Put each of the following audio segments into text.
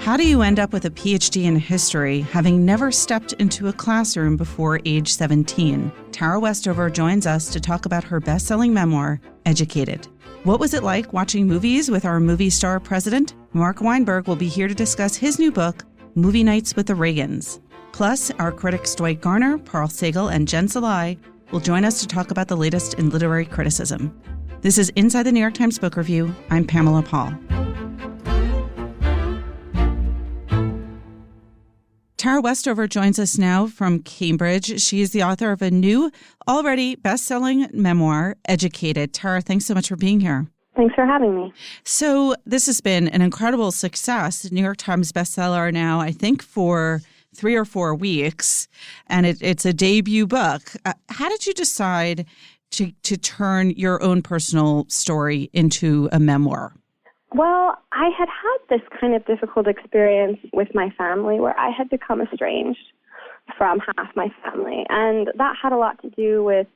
How do you end up with a PhD in history, having never stepped into a classroom before age 17? Tara Westover joins us to talk about her best-selling memoir, Educated. What was it like watching movies with our movie star president? Mark Weinberg will be here to discuss his new book, Movie Nights with the Reagans. Plus, our critics Dwight Garner, Paul Sagal, and Jen Salai will join us to talk about the latest in literary criticism. This is Inside the New York Times Book Review. I'm Pamela Paul. Tara Westover joins us now from Cambridge. She is the author of a new, already best-selling memoir, Educated. Tara, thanks so much for being here. Thanks for having me. So this has been an incredible success. New York Times bestseller now, I think, for 3 or 4 weeks, and it's a debut book. How did you decide to turn your own personal story into a memoir? Well, I had this kind of difficult experience with my family where I had become estranged from half my family. And that had a lot to do with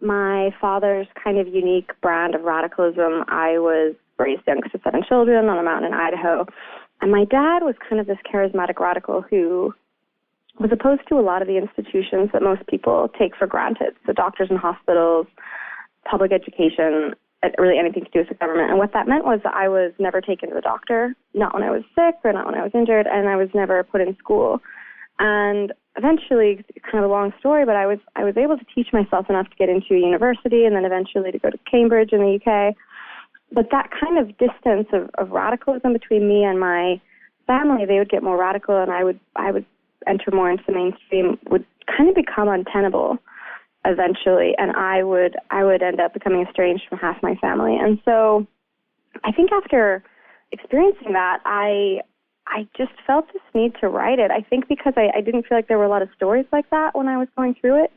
my father's kind of unique brand of radicalism. I was raised youngest of 7 children on a mountain in Idaho. And my dad was kind of this charismatic radical who was opposed to a lot of the institutions that most people take for granted. So doctors and hospitals, public education, really anything to do with the government. And what that meant was that I was never taken to the doctor, not when I was sick or not when I was injured, and I was never put in school. And eventually, kind of a long story, but I was able to teach myself enough to get into a university and then eventually to go to Cambridge in the UK. But that kind of distance of radicalism between me and my family, they would get more radical and I would enter more into the mainstream, would kind of become untenable eventually, and I would end up becoming estranged from half my family. And so I think after experiencing that, I just felt this need to write it. I think because I didn't feel like there were a lot of stories like that when I was going through it.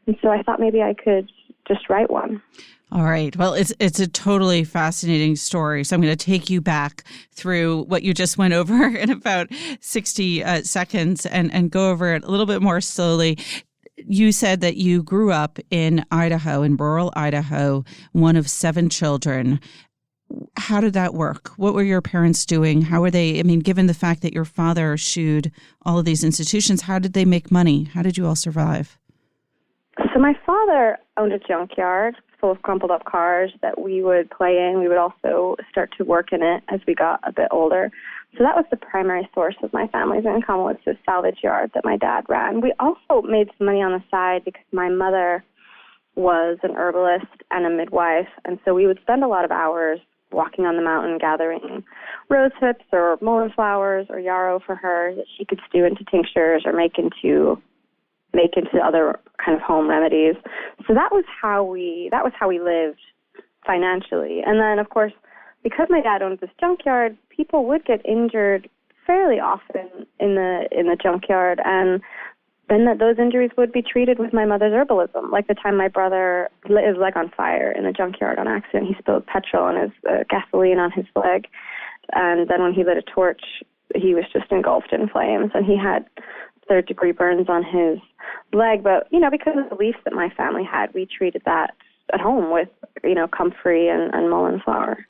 And so I thought maybe I could just write one. All right. Well, it's a totally fascinating story. So I'm going to take you back through what you just went over in about 60 seconds and go over it a little bit more slowly. You said that you grew up in Idaho, in rural Idaho, one of 7 children. How did that work? What were your parents doing? How were they? I mean, given the fact that your father shooed all of these institutions, how did they make money? How did you all survive? So my father owned a junkyard full of crumpled up cars that we would play in. We would also start to work in it as we got a bit older. So that was the primary source of my family's income, was this salvage yard that my dad ran. We also made some money on the side because my mother was an herbalist and a midwife, and so we would spend a lot of hours walking on the mountain gathering rose hips or mullein flowers or yarrow for her that she could stew into tinctures or make into other kind of home remedies. So that was how we lived financially. And then, of course, because my dad owned this junkyard, people would get injured fairly often in the junkyard, and then those injuries would be treated with my mother's herbalism. Like the time my brother lit his leg on fire in the junkyard on accident, he spilled petrol and his gasoline on his leg, and then when he lit a torch, he was just engulfed in flames, and he had 3rd-degree burns on his leg. But, because of the beliefs that my family had, we treated that at home with, comfrey and mullein flower.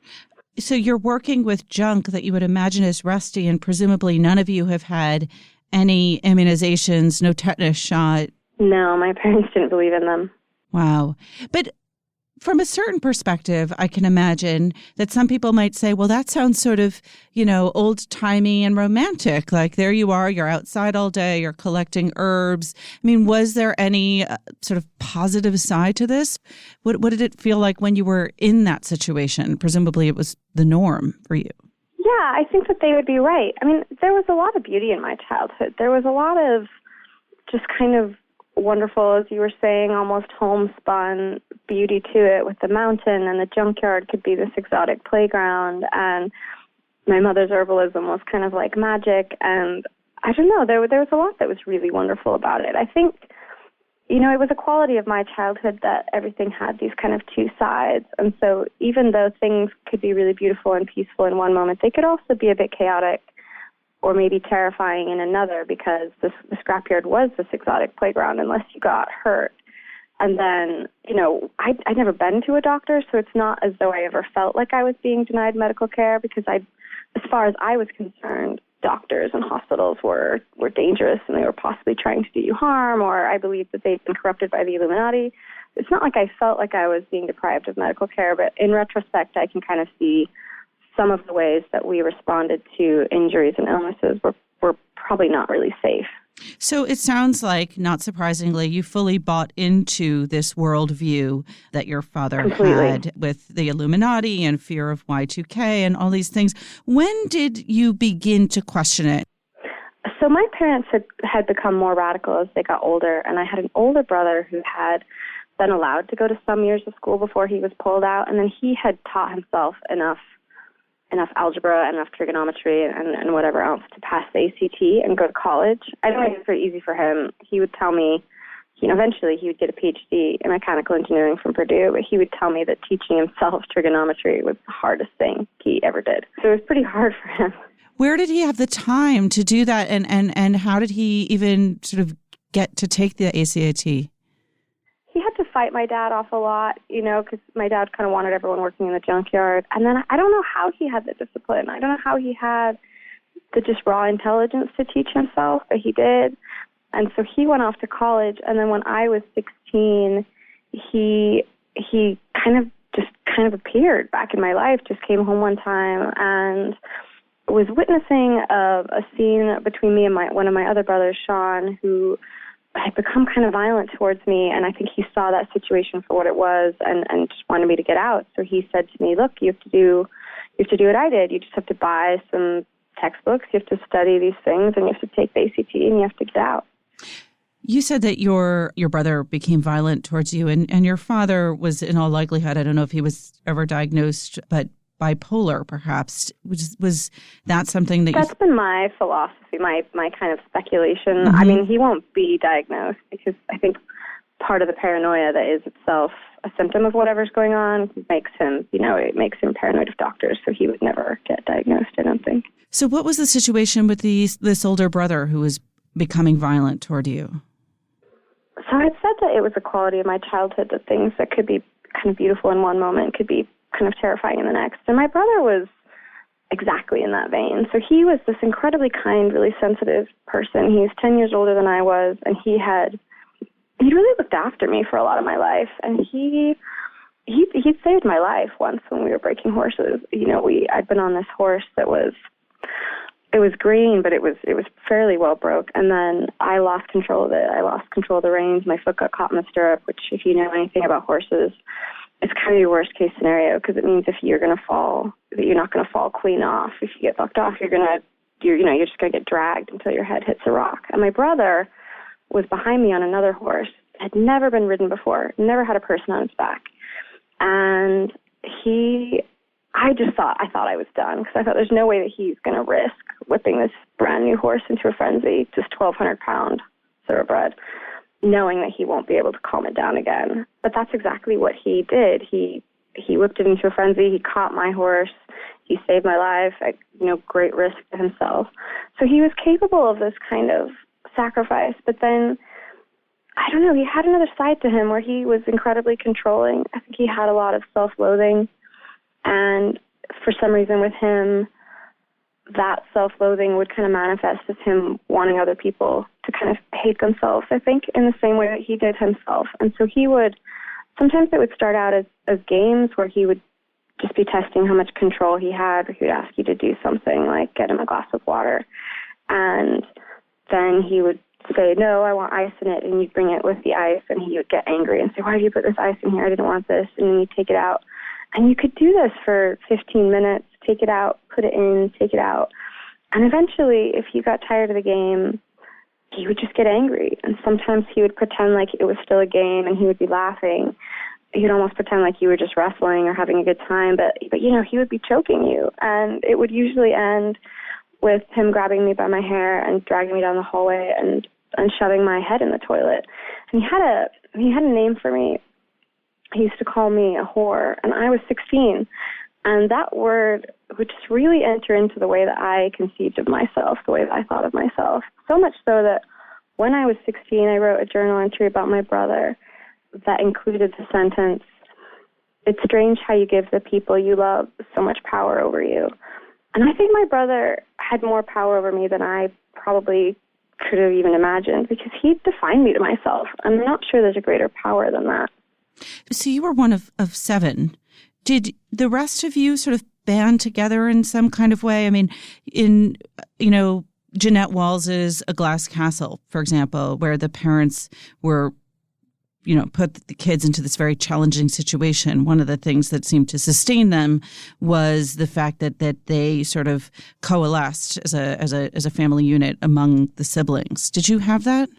So you're working with junk that you would imagine is rusty, and presumably none of you have had any immunizations, no tetanus shot. No, my parents didn't believe in them. Wow. But from a certain perspective, I can imagine that some people might say, well, that sounds sort of, old-timey and romantic. Like, there you are, you're outside all day, you're collecting herbs. I mean, was there any sort of positive side to this? What did it feel like when you were in that situation? Presumably it was the norm for you. Yeah, I think that they would be right. I mean, there was a lot of beauty in my childhood. There was a lot of just kind of wonderful, as you were saying, almost homespun beauty to it, with the mountain, and the junkyard could be this exotic playground, and my mother's herbalism was kind of like magic, and I don't know, there was a lot that was really wonderful about it. I think, it was a quality of my childhood that everything had these kind of 2 sides, and so even though things could be really beautiful and peaceful in one moment, they could also be a bit chaotic or maybe terrifying in another, because the scrapyard was this exotic playground unless you got hurt. And then, I'd never been to a doctor, so it's not as though I ever felt like I was being denied medical care, because as far as I was concerned, doctors and hospitals were dangerous and they were possibly trying to do you harm, or I believed that they'd been corrupted by the Illuminati. It's not like I felt like I was being deprived of medical care, but in retrospect, I can kind of see some of the ways that we responded to injuries and illnesses were probably not really safe. So it sounds like, not surprisingly, you fully bought into this worldview that your father Completely. had with the Illuminati and fear of Y2K and all these things. When did you begin to question it? So my parents had become more radical as they got older, and I had an older brother who had been allowed to go to some years of school before he was pulled out, and then he had taught himself enough algebra, enough trigonometry, and whatever else to pass the ACT and go to college. I know it was very easy for him. He would tell me, eventually he would get a PhD in mechanical engineering from Purdue, but he would tell me that teaching himself trigonometry was the hardest thing he ever did. So it was pretty hard for him. Where did he have the time to do that, and how did he even sort of get to take the ACT? He had to fight my dad off a lot, because my dad kind of wanted everyone working in the junkyard. And then I don't know how he had the discipline. I don't know how he had the just raw intelligence to teach himself, but he did. And so he went off to college. And then when I was 16, he kind of appeared back in my life, just came home one time and was witnessing a scene between me and one of my other brothers, Sean, who had become kind of violent towards me, and I think he saw that situation for what it was and just wanted me to get out. So he said to me, look, you have to do what I did. You just have to buy some textbooks, you have to study these things, and you have to take the ACT, and you have to get out. You said that your brother became violent towards you, and your father was, in all likelihood, I don't know if he was ever diagnosed, but bipolar, perhaps. Was that something that That's been my philosophy, my kind of speculation. Mm-hmm. I mean, he won't be diagnosed because I think part of the paranoia that is itself a symptom of whatever's going on makes him, it makes him paranoid of doctors, so he would never get diagnosed, I don't think. So what was the situation with this older brother who was becoming violent toward you? So I'd said that it was a quality of my childhood that things that could be kind of beautiful in one moment could be kind of terrifying in the next. And my brother was exactly in that vein. So he was this incredibly kind, really sensitive person. He's 10 years older than I was, and he really looked after me for a lot of my life. And he saved my life once when we were breaking horses. I'd been on this horse that was green, but it was fairly well broke. And then I lost control of it. I lost control of the reins. My foot got caught in the stirrup, which, if you know anything about horses, it's kind of your worst case scenario, because it means if you're going to fall, that you're not going to fall clean off. If you get bucked off, you're just going to get dragged until your head hits a rock. And my brother was behind me on another horse, had never been ridden before, never had a person on his back. And I thought I was done, because I thought there's no way that he's going to risk whipping this brand new horse into a frenzy, just 1,200-pound thoroughbred, knowing that he won't be able to calm it down again. But that's exactly what he did. He whipped it into a frenzy. He caught my horse. He saved my life at great risk to himself. So he was capable of this kind of sacrifice. But then, I don't know, he had another side to him where he was incredibly controlling. I think he had a lot of self-loathing. And for some reason with him, that self-loathing would kind of manifest as him wanting other people to kind of hate themselves, I think, in the same way that he did himself. And so sometimes it would start out as games where he would just be testing how much control he had, or he would ask you to do something like get him a glass of water. And then he would say, no, I want ice in it, and you'd bring it with the ice, and he would get angry and say, why did you put this ice in here? I didn't want this. And then you'd take it out. And you could do this for 15 minutes, take it out, put it in, take it out. And eventually, if you got tired of the game, he would just get angry. And sometimes he would pretend like it was still a game, and he would be laughing. He'd almost pretend like you were just wrestling or having a good time, but he would be choking you. And it would usually end with him grabbing me by my hair and dragging me down the hallway and shoving my head in the toilet. And he had a name for me. He used to call me a whore, and I was 16. And that word would just really enter into the way that I conceived of myself, the way that I thought of myself. So much so that when I was 16, I wrote a journal entry about my brother that included the sentence, "It's strange how you give the people you love so much power over you." And I think my brother had more power over me than I probably could have even imagined, because he defined me to myself. I'm not sure there's a greater power than that. So you were one of 7. Did the rest of you sort of band together in some kind of way? I mean, in, Jeanette Walls's A Glass Castle, for example, where the parents were, put the kids into this very challenging situation. One of the things that seemed to sustain them was the fact that they sort of coalesced as a family unit among the siblings. Did you have that?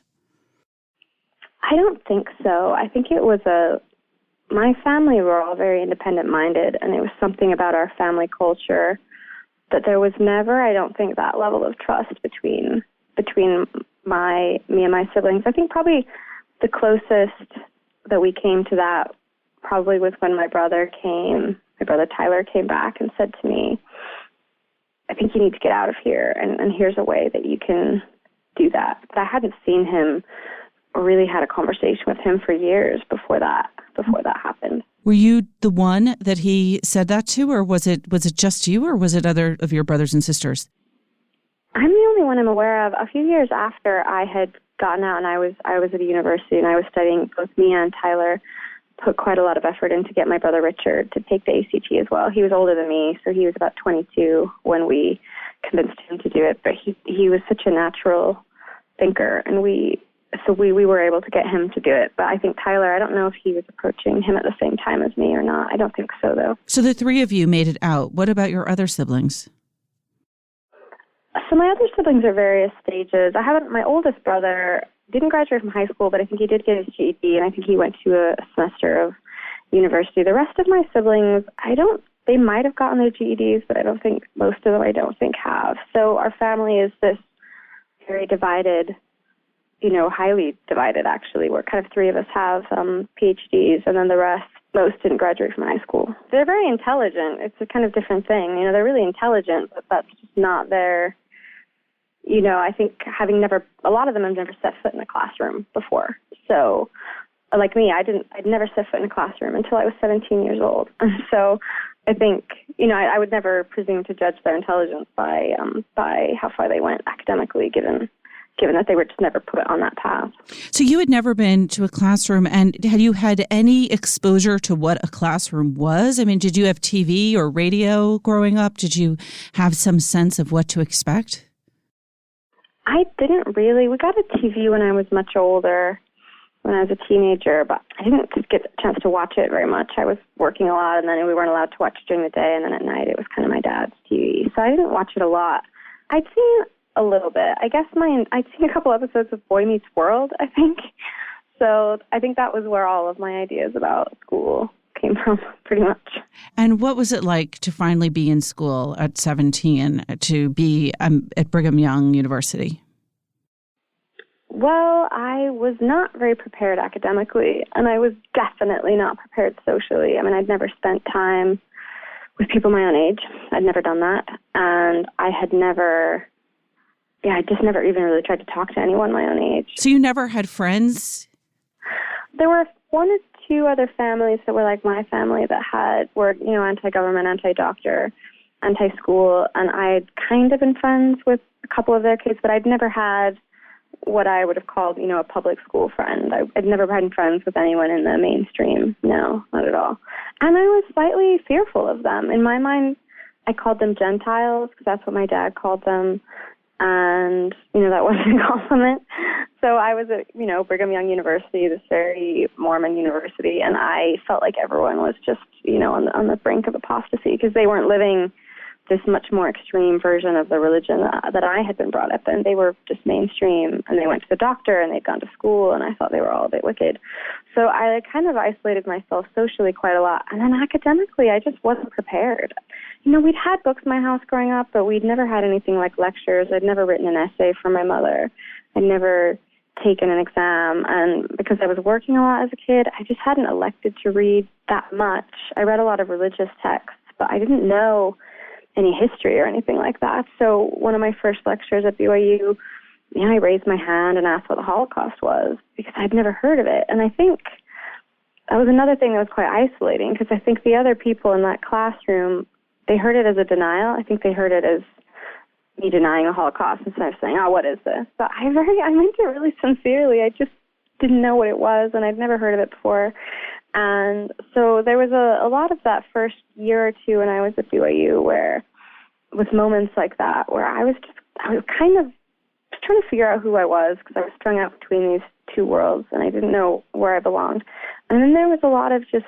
I don't think so. I think it was my family were all very independent-minded, and it was something about our family culture that there was never, I don't think, that level of trust between me and my siblings. I think probably the closest that we came to that probably was when my brother Tyler came back and said to me, I think you need to get out of here, and here's a way that you can do that. But I hadn't seen him or really had a conversation with him for years before that happened. Were you the one that he said that to, or was it just you, or was it other of your brothers and sisters? I'm the only one I'm aware of. A few years after I had gotten out and I was at a university and I was studying, both me and Tyler put quite a lot of effort in to get my brother Richard to take the ACT as well. He was older than me, so he was about 22 when we convinced him to do it. But he was such a natural thinker, and we were able to get him to do it. But I think Tyler, I don't know if he was approaching him at the same time as me or not. I don't think so, though. So the 3 of you made it out. What about your other siblings? So my other siblings are various stages. My oldest brother didn't graduate from high school, but I think he did get his GED, and I think he went to a semester of university. The rest of my siblings, they might have gotten their GEDs, but I don't think most of them, have. So our family is this very divided, highly divided, actually, where kind of 3 of us have PhDs, and then the rest, most didn't graduate from high school. They're very intelligent. It's a kind of different thing. They're really intelligent, but that's just not their, I think a lot of them have never set foot in a classroom before. So, like me, I'd never set foot in a classroom until I was 17 years old. So I think, I would never presume to judge their intelligence by how far they went academically, given that they were just never put on that path. So you had never been to a classroom, and had you had any exposure to what a classroom was? I mean, did you have TV or radio growing up? Did you have some sense of what to expect? I didn't really. We got a TV when I was much older, when I was a teenager, but I didn't get a chance to watch it very much. I was working a lot, and then we weren't allowed to watch it during the day, and then at night it was kind of my dad's TV. So I didn't watch it a lot. I'd seen a little bit. I guess I'd seen a couple episodes of Boy Meets World, I think. So I think that was where all of my ideas about school came from, pretty much. And what was it like to finally be in school at 17, to be at Brigham Young University? Well, I was not very prepared academically, and I was definitely not prepared socially. I mean, I'd never spent time with people my own age. I'd never done that. And I just never even really tried to talk to anyone my own age. So you never had friends? There were 1 or 2 other families that were like my family that were anti-government, anti-doctor, anti-school, and I'd kind of been friends with a couple of their kids, but I'd never had what I would have called, a public school friend. I'd never been friends with anyone in the mainstream. No, not at all. And I was slightly fearful of them. In my mind, I called them Gentiles because that's what my dad called them. And, that wasn't a compliment. So I was at, Brigham Young University, this very Mormon university, and I felt like everyone was just, on the brink of apostasy because they weren't living this much more extreme version of the religion that I had been brought up in. They were just mainstream, and they went to the doctor, and they'd gone to school, and I thought they were all a bit wicked. So I kind of isolated myself socially quite a lot. And then academically, I just wasn't prepared. We'd had books in my house growing up, but we'd never had anything like lectures. I'd never written an essay for my mother. I'd never taken an exam. And because I was working a lot as a kid, I just hadn't elected to read that much. I read a lot of religious texts, but I didn't know any history or anything like that. So one of my first lectures at BYU, I raised my hand and asked what the Holocaust was because I'd never heard of it. And I think that was another thing that was quite isolating because I think the other people in that classroom, they heard it as a denial. I think they heard it as, me denying the Holocaust instead of saying, oh, what is this? But I meant it really sincerely. I just didn't know what it was, and I'd never heard of it before. And so there was a lot of that first year or two when I was at BYU where, with moments like that, where I was kind of trying to figure out who I was, because I was strung out between these two worlds, and I didn't know where I belonged. And then there was a lot of just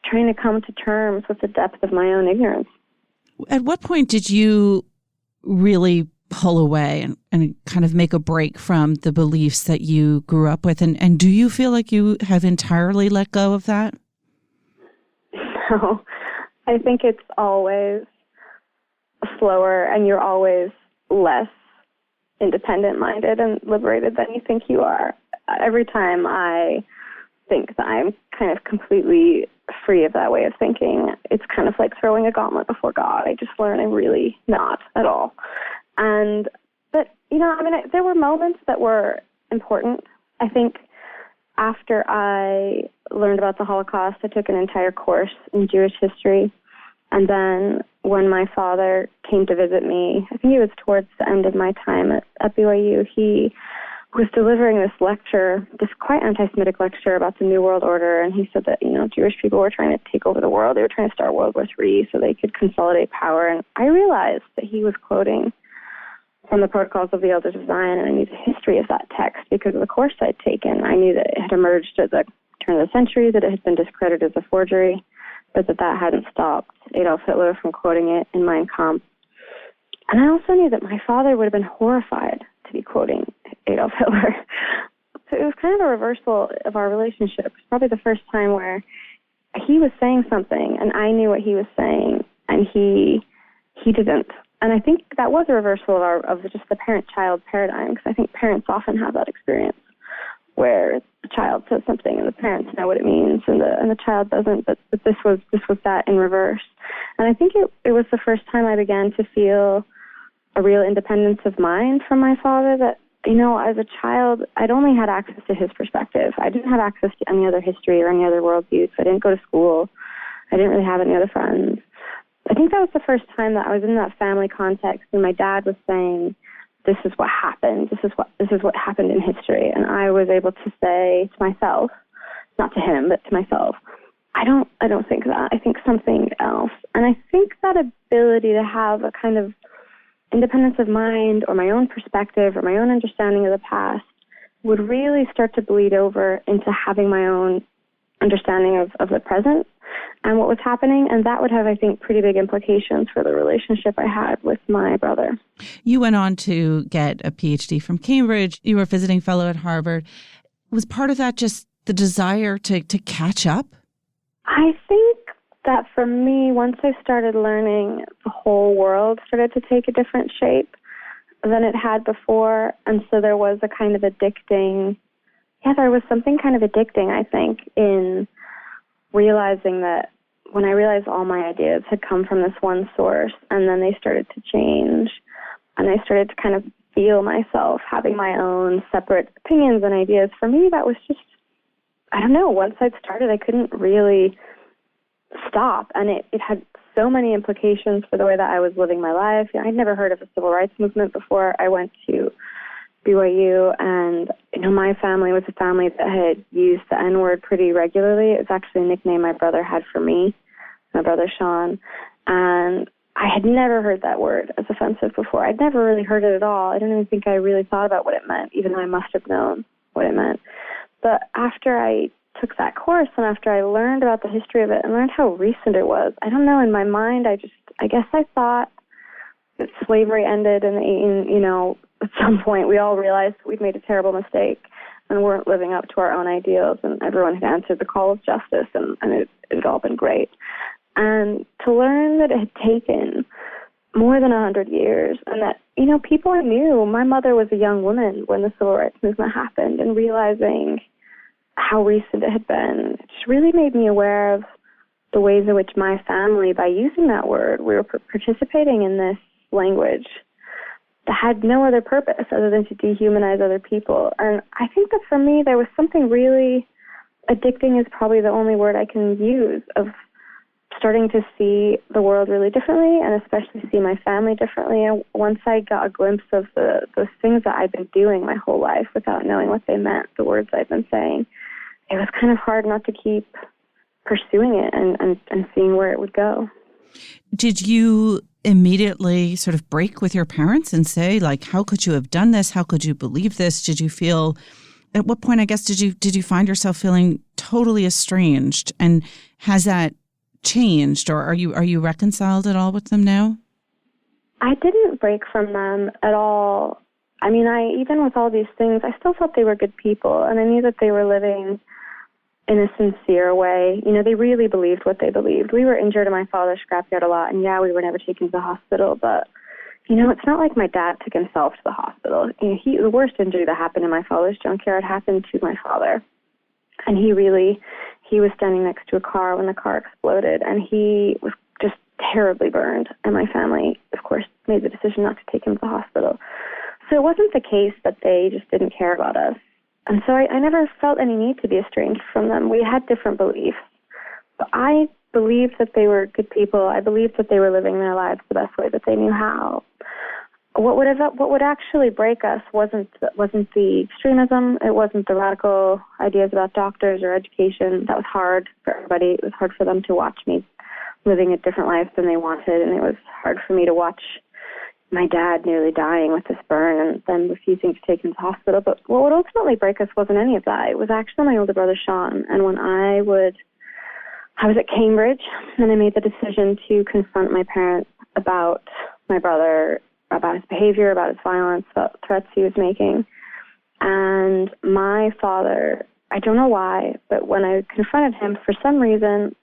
trying to come to terms with the depth of my own ignorance. At what point did you really pull away and kind of make a break from the beliefs that you grew up with? And do you feel like you have entirely let go of that? No, I think it's always slower, and you're always less independent-minded and liberated than you think you are. Every time I think that I'm kind of completely free of that way of thinking, it's kind of like throwing a gauntlet before God. I just learn I'm really not at all. But, there were moments that were important. I think after I learned about the Holocaust, I took an entire course in Jewish history. And then when my father came to visit me, I think it was towards the end of my time at BYU, he was delivering this lecture, this quite anti-Semitic lecture about the New World Order, and he said that, Jewish people were trying to take over the world. They were trying to start World War III so they could consolidate power. And I realized that he was quoting from the Protocols of the Elders of Zion, and I knew the history of that text because of the course I'd taken. I knew that it had emerged at the turn of the century, that it had been discredited as a forgery, but that hadn't stopped Adolf Hitler from quoting it in Mein Kampf. And I also knew that my father would have been horrified to be quoting Adolf Hitler. So it was kind of a reversal of our relationship. It was probably the first time where he was saying something, and I knew what he was saying, and he didn't. And I think that was a reversal of just the parent-child paradigm, because I think parents often have that experience where the child says something and the parents know what it means, and the child doesn't. But this was that in reverse. And I think it was the first time I began to feel a real independence of mind from my father, that, as a child, I'd only had access to his perspective. I didn't have access to any other history or any other worldviews. I didn't go to school. I didn't really have any other friends. I think that was the first time that I was in that family context, and my dad was saying, this is what happened. This is what happened in history. And I was able to say to myself, not to him, but to myself, I don't think that. I think something else. And I think that ability to have a kind of independence of mind, or my own perspective, or my own understanding of the past, would really start to bleed over into having my own understanding of the present and what was happening. And that would have, I think, pretty big implications for the relationship I had with my brother. You went on to get a PhD from Cambridge. You were a visiting fellow at Harvard. Was part of that just the desire to catch up? I think that for me, once I started learning, the whole world started to take a different shape than it had before. And so there was a kind of addicting, there was something kind of addicting, I think, in realizing that when I realized all my ideas had come from this one source, and then they started to change, and I started to kind of feel myself having my own separate opinions and ideas. For me, that was just, I don't know, once I'd started, I couldn't really stop, and it had so many implications for the way that I was living my life. I'd never heard of the civil rights movement before I went to BYU, and my family was a family that had used the N-word pretty regularly. It's actually a nickname my brother had for me, my brother Sean, and I had never heard that word as offensive before. I'd never really heard it at all. I didn't even think I really thought about what it meant, even though I must have known what it meant. But after I took that course, and after I learned about the history of it and learned how recent it was, I don't know, in my mind, I guess I thought that slavery ended, and at some point we all realized we'd made a terrible mistake and weren't living up to our own ideals, and everyone had answered the call of justice, and it had all been great. And to learn that it had taken more than 100 years, and that, people I knew, my mother was a young woman when the civil rights movement happened, and realizing how recent it had been, it just really made me aware of the ways in which my family, by using that word, we were participating in this language that had no other purpose other than to dehumanize other people. And I think that for me, there was something really addicting, is probably the only word I can use, of starting to see the world really differently, and especially see my family differently. And once I got a glimpse of those things that I've been doing my whole life without knowing what they meant, the words I've been saying, it was kind of hard not to keep pursuing it and seeing where it would go. Did you immediately sort of break with your parents and say, like, how could you have done this? How could you believe this? Did you feel, at what point, I guess, did you find yourself feeling totally estranged? And has that changed, or are you reconciled at all with them now? I didn't break from them at all. I mean, even with all these things, I still thought they were good people, and I knew that they were living in a sincere way. You know, they really believed what they believed. We were injured in my father's scrapyard a lot, and yeah, we were never taken to the hospital, but, you know, it's not like my dad took himself to the hospital. You know, the worst injury that happened in my father's junkyard happened to my father, and he was standing next to a car when the car exploded, and he was just terribly burned, and my family, of course, made the decision not to take him to the hospital. So it wasn't the case that they just didn't care about us. And so I never felt any need to be estranged from them. We had different beliefs. But I believed that they were good people. I believed that they were living their lives the best way that they knew how. What would actually break us wasn't the extremism. It wasn't the radical ideas about doctors or education. That was hard for everybody. It was hard for them to watch me living a different life than they wanted, and it was hard for me to watch my dad nearly dying with this burn and then refusing to take him to the hospital. But what would ultimately break us wasn't any of that. It was actually my older brother, Sean. And when I was at Cambridge, and I made the decision to confront my parents about my brother, about his behavior, about his violence, about the threats he was making. And my father, I don't know why, but when I confronted him, for some reason,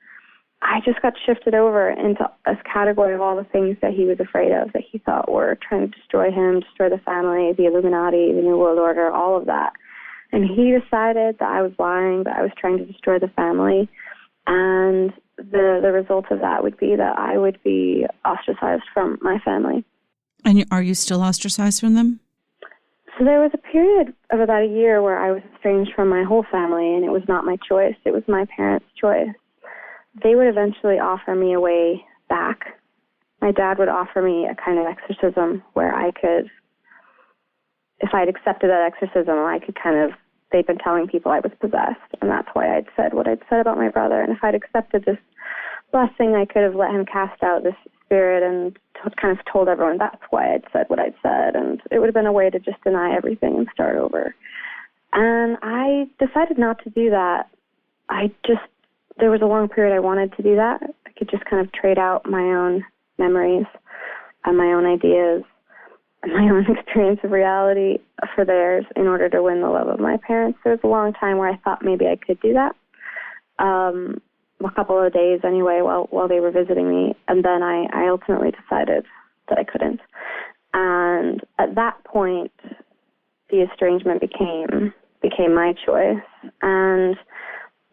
I just got shifted over into this category of all the things that he was afraid of, that he thought were trying to destroy him, destroy the family, the Illuminati, the New World Order, all of that. And he decided that I was lying, that I was trying to destroy the family. And the result of that would be that I would be ostracized from my family. And are you still ostracized from them? So there was a period of about a year where I was estranged from my whole family, and it was not my choice. It was my parents' choice. They would eventually offer me a way back. My dad would offer me a kind of exorcism where I could, if I'd accepted that exorcism, I could they'd been telling people I was possessed, and that's why I'd said what I'd said about my brother. And if I'd accepted this blessing, I could have let him cast out this spirit and kind of told everyone that's why I'd said what I'd said. And it would have been a way to just deny everything and start over. And I decided not to do that. There was a long period I wanted to do that. I could just kind of trade out my own memories and my own ideas and my own experience of reality for theirs in order to win the love of my parents. There was a long time where I thought maybe I could do that, a couple of days anyway, while they were visiting me. And then I ultimately decided that I couldn't. And at that point, the estrangement became my choice. And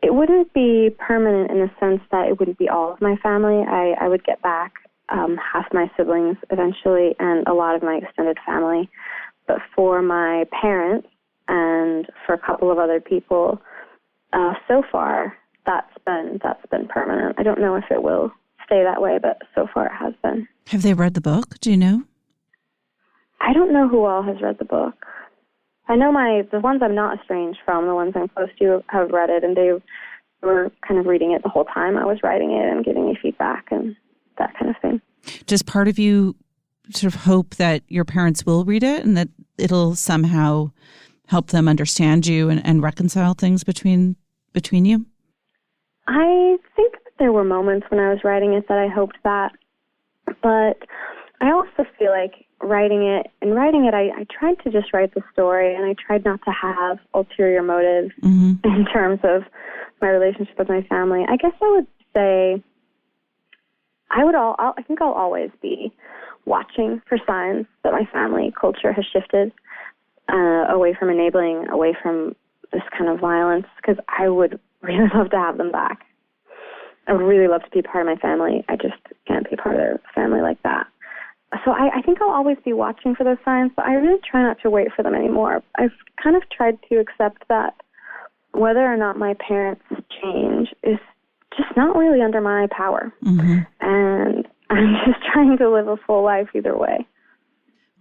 it wouldn't be permanent in the sense that it wouldn't be all of my family. I would get back half my siblings eventually and a lot of my extended family. But for my parents and for a couple of other people, so far that's been permanent. I don't know if it will stay that way, but so far it has been. Have they read the book? Do you know? I don't know who all has read the book. I know the ones I'm not estranged from, the ones I'm close to, have read it, and they were kind of reading it the whole time I was writing it and giving me feedback and that kind of thing. Does part of you sort of hope that your parents will read it and that it'll somehow help them understand you and reconcile things between you? I think that there were moments when I was writing it that I hoped that, but I also feel like writing it, I tried to just write the story, and I tried not to have ulterior motives in terms of my relationship with my family. I guess I would say I think I'll always be watching for signs that my family culture has shifted away from enabling, away from this kind of violence, because I would really love to have them back. I would really love to be part of my family. I just can't be part of their family like that. So I think I'll always be watching for those signs, but I really try not to wait for them anymore. I've kind of tried to accept that whether or not my parents change is just not really under my power. Mm-hmm. And I'm just trying to live a full life either way.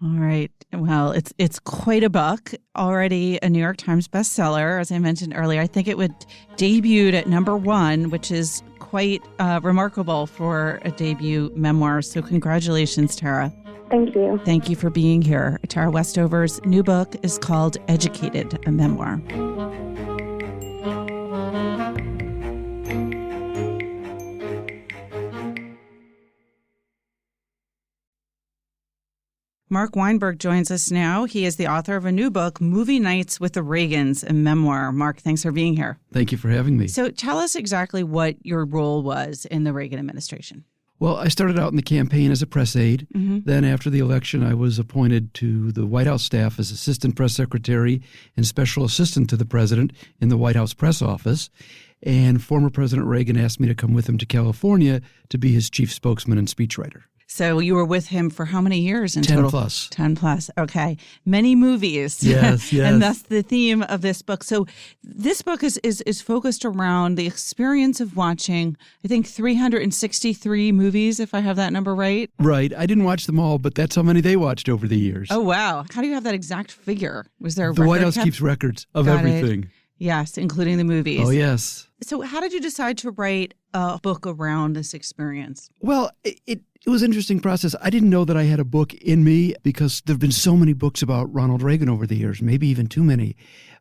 All right. Well, it's quite a buck. Already a New York Times bestseller, as I mentioned earlier. I think it would debuted at #1, which is quite remarkable for a debut memoir. So congratulations, Tara. Thank you. Thank you for being here. Tara Westover's new book is called Educated, a Memoir. Mark Weinberg joins us now. He is the author of a new book, Movie Nights with the Reagans, a memoir. Mark, thanks for being here. Thank you for having me. So tell us exactly what your role was in the Reagan administration. Well, I started out in the campaign as a press aide. Mm-hmm. Then after the election, I was appointed to the White House staff as assistant press secretary and special assistant to the president in the White House press office. And former President Reagan asked me to come with him to California to be his chief spokesman and speechwriter. So you were with him for how many years in 10 total? plus. 10 plus. Okay. Many movies. Yes, yes. And that's the theme of this book. So this book is focused around the experience of watching, I think, 363 movies, if I have that number right. Right. I didn't watch them all, but that's how many they watched over the years. Oh, wow. How do you have that exact figure? Was there a The record White House kept? keeps records of Got it. everything. Yes, including the movies. Oh, yes. So how did you decide to write a book around this experience? Well, it was an interesting process. I didn't know that I had a book in me because there have been so many books about Ronald Reagan over the years, maybe even too many.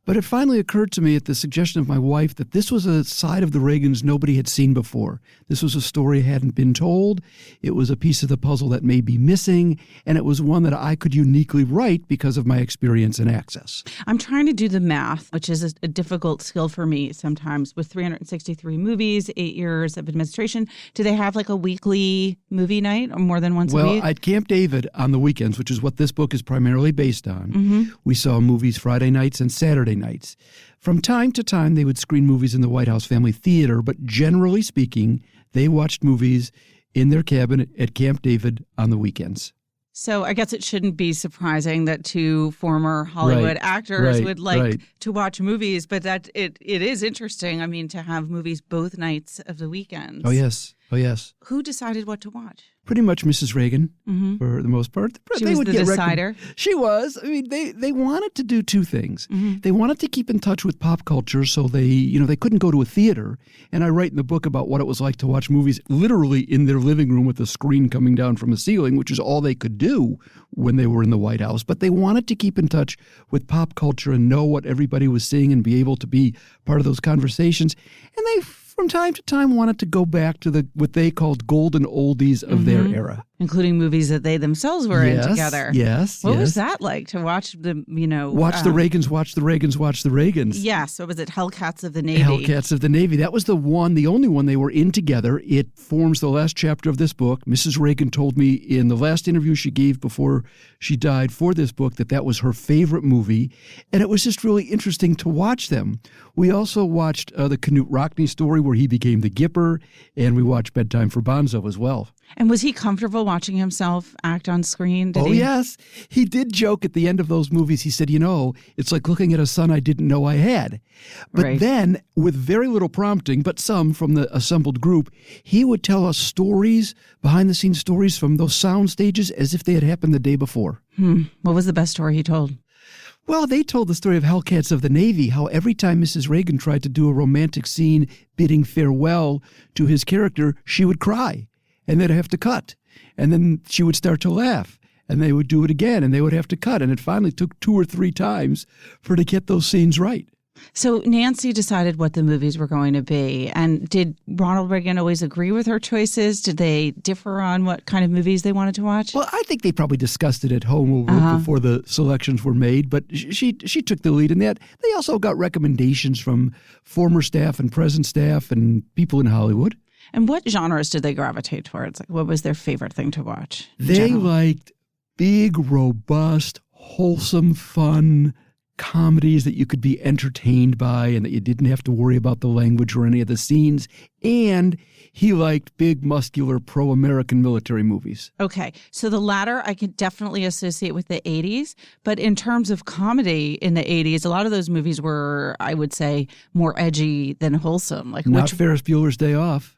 But it finally occurred to me at the suggestion of my wife that this was a side of the Reagans nobody had seen before. This was a story hadn't been told. It was a piece of the puzzle that may be missing, and it was one that I could uniquely write because of my experience and access. I'm trying to do the math, which is a difficult skill for me sometimes. With 363 movies, 8 years of administration, do they have like a weekly movie night or more than once a week? Well, at Camp David on the weekends, which is what this book is primarily based on, we saw movies Friday nights and Saturday nights. From time to time, they would screen movies in the White House Family Theater, but generally speaking, they watched movies in their cabin at Camp David on the weekends. So I guess it shouldn't be surprising that two former Hollywood actors would like to watch movies, but that it is interesting, I mean, to have movies both nights of the weekends. Oh, yes. Oh, yes. Who decided what to watch? Pretty much Mrs. Reagan, for the most part. She was the decider? She was. I mean, they wanted to do two things. They wanted to keep in touch with pop culture, so they couldn't go to a theater. And I write in the book about what it was like to watch movies literally in their living room with a screen coming down from a ceiling, which is all they could do when they were in the White House. But they wanted to keep in touch with pop culture and know what everybody was seeing and be able to be part of those conversations. And they, from time to time, wanted to go back to what they called golden oldies of their era. Including movies that they themselves were in together. Yes, What was that like to watch the, Watch the Reagans, watch the Reagans, watch the Reagans. Yes. What was it? Hellcats of the Navy. Hellcats of the Navy. That was the only one they were in together. It forms the last chapter of this book. Mrs. Reagan told me in the last interview she gave before she died for this book that was her favorite movie. And it was just really interesting to watch them. We also watched the Knute Rockne story where he became the Gipper, and we watched Bedtime for Bonzo as well. And was he comfortable watching himself act on screen? Yes. He did joke at the end of those movies. He said, it's like looking at a son I didn't know I had. But then, with very little prompting, but some from the assembled group, he would tell us stories, behind-the-scenes stories from those sound stages as if they had happened the day before. What was the best story he told? Well, they told the story of Hellcats of the Navy, how every time Mrs. Reagan tried to do a romantic scene bidding farewell to his character, she would cry, and they'd have to cut. And then she would start to laugh, and they would do it again, and they would have to cut. And it finally took 2 or 3 times for her to get those scenes right. So Nancy decided what the movies were going to be. And did Ronald Reagan always agree with her choices? Did they differ on what kind of movies they wanted to watch? Well, I think they probably discussed it at home before the selections were made, but she took the lead in that. They also got recommendations from former staff and present staff and people in Hollywood. And what genres did they gravitate towards? Like, what was their favorite thing to watch? They liked big, robust, wholesome, fun comedies that you could be entertained by and that you didn't have to worry about the language or any of the scenes. And he liked big, muscular, pro-American military movies. Okay. So the latter I could definitely associate with the 80s. But in terms of comedy in the 80s, a lot of those movies were, I would say, more edgy than wholesome. Like Not Ferris Bueller's Day Off.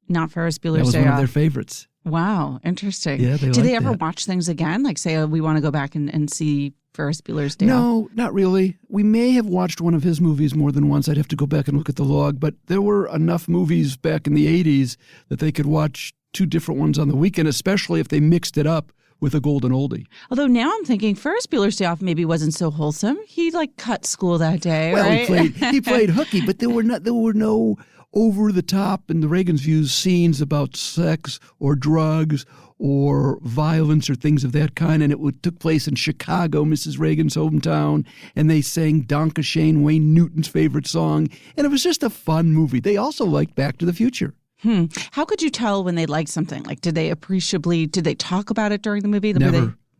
Not Ferris Bueller's Day Off. That was one of their favorites. Wow. Interesting. Yeah, Did they ever watch things again? Like say, we want to go back and see Ferris Bueller's Day Off? No, not really. We may have watched one of his movies more than once. I'd have to go back and look at the log. But there were enough movies back in the 80s that they could watch two different ones on the weekend, especially if they mixed it up with a golden oldie. Although now I'm thinking Ferris Bueller's Day Off maybe wasn't so wholesome. He like cut school that day, well, right? he played hooky, but there were no over the top, in the Reagan's views, scenes about sex or drugs or violence or things of that kind. And it took place in Chicago, Mrs. Reagan's hometown. And they sang Danke Shane, Wayne Newton's favorite song. And it was just a fun movie. They also liked Back to the Future. How could you tell when they liked something? Like, did they talk about it during the movie?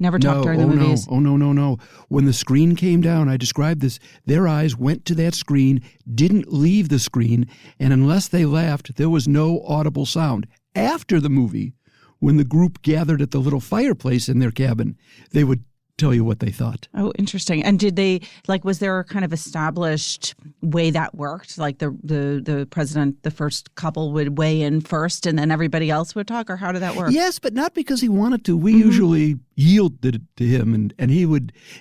Never. Talked during the movies? No. When the screen came down, I described this, their eyes went to that screen, didn't leave the screen, and unless they laughed, there was no audible sound. After the movie, when the group gathered at the little fireplace in their cabin, they would tell you what they thought. Oh, interesting. And did they, was there a kind of established way that worked? Like the president, the first couple would weigh in first and then everybody else would talk? Or how did that work? Yes, but not because he wanted to. We usually yielded to him, and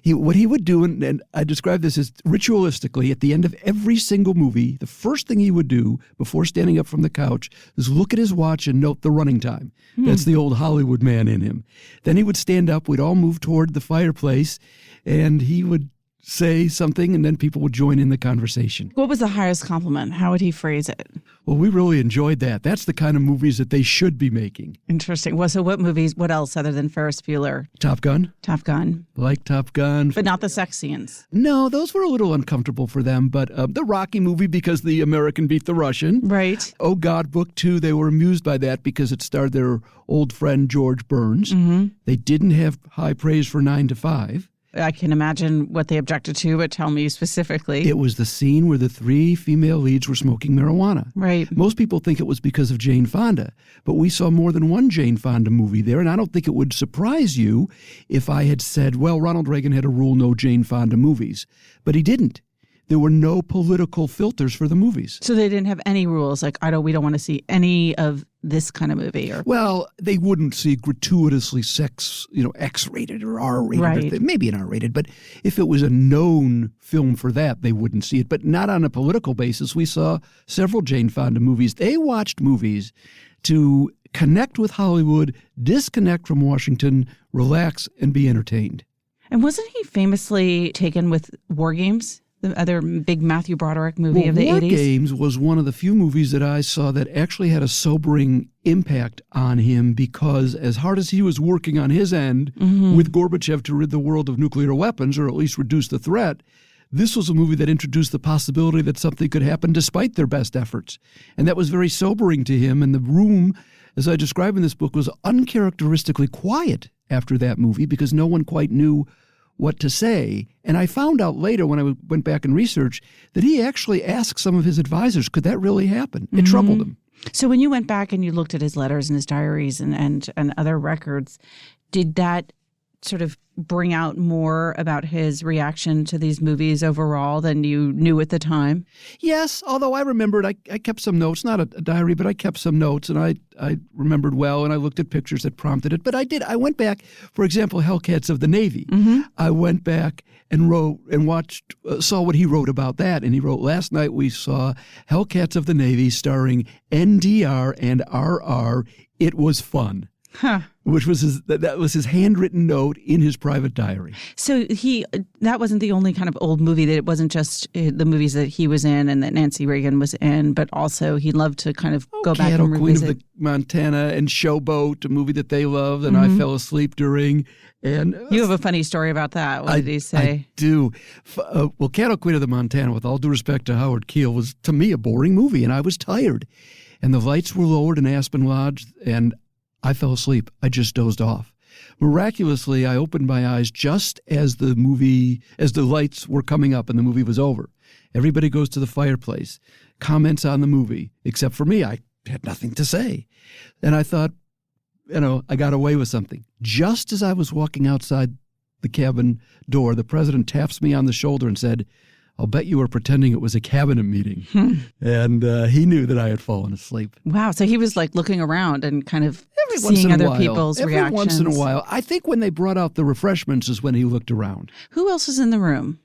what he would do, and I describe this as ritualistically, at the end of every single movie, the first thing he would do before standing up from the couch is look at his watch and note the running time. That's the old Hollywood man in him. Then he would stand up, we'd all move toward the fireplace, and he would say something, and then people would join in the conversation. What was the highest compliment? How would he phrase it? Well, we really enjoyed that. That's the kind of movies that they should be making. Interesting. Well, so what movies, what else other than Ferris Bueller? Top Gun. Top Gun. Like Top Gun. But not the sex scenes. No, those were a little uncomfortable for them. But the Rocky movie, because the American beat the Russian. Right. Oh, God, Book 2, they were amused by that because it starred their old friend George Burns. They didn't have high praise for 9 to 5. I can imagine what they objected to, but tell me specifically. It was the scene where the 3 female leads were smoking marijuana. Right. Most people think it was because of Jane Fonda, but we saw more than one Jane Fonda movie there, and I don't think it would surprise you if I had said, well, Ronald Reagan had a rule, no Jane Fonda movies. But he didn't. There were no political filters for the movies. So they didn't have any rules, like, we don't want to see any of this kind of movie? Or Well, they wouldn't see gratuitously sex, X-rated or R-rated. Right. Maybe an R-rated, but if it was a known film for that, they wouldn't see it. But not on a political basis. We saw several Jane Fonda movies. They watched movies to connect with Hollywood, disconnect from Washington, relax, and be entertained. And wasn't he famously taken with War Games? The other big Matthew Broderick movie of the 80s? War Games was one of the few movies that I saw that actually had a sobering impact on him because as hard as he was working on his end with Gorbachev to rid the world of nuclear weapons, or at least reduce the threat, this was a movie that introduced the possibility that something could happen despite their best efforts. And that was very sobering to him. And the room, as I describe in this book, was uncharacteristically quiet after that movie because no one quite knew what to say. And I found out later when I went back and researched that he actually asked some of his advisors, could that really happen? It troubled him. So when you went back and you looked at his letters and his diaries and other records, did that sort of bring out more about his reaction to these movies overall than you knew at the time? Yes, although I remembered, I kept some notes, not a diary, but I kept some notes, and I remembered well, and I looked at pictures that prompted it. But I went back, for example, Hellcats of the Navy. I went back and wrote and watched, saw what he wrote about that. And he wrote, last night we saw Hellcats of the Navy starring NDR and RR. It was fun. Huh. Which was that was his handwritten note in his private diary. So that wasn't the only kind of old movie, that it wasn't just the movies that he was in and that Nancy Reagan was in, but also he loved to kind of go back and revisit. Queen of the Montana and Showboat, a movie that they loved and I fell asleep during. And you have a funny story about that. What did he say? I do. Well, Cattle Queen of the Montana, with all due respect to Howard Keel, was to me a boring movie, and I was tired. And the lights were lowered in Aspen Lodge, and I fell asleep. I just dozed off. Miraculously, I opened my eyes just as the lights were coming up and the movie was over. Everybody goes to the fireplace, comments on the movie, except for me. I had nothing to say. And I thought, I got away with something. Just as I was walking outside the cabin door, the president taps me on the shoulder and said, "I'll bet you were pretending it was a cabinet meeting." And he knew that I had fallen asleep. Wow. So he was like looking around and kind of seeing other people's reactions. Every once in a while. I think when they brought out the refreshments is when he looked around. Who else was in the room?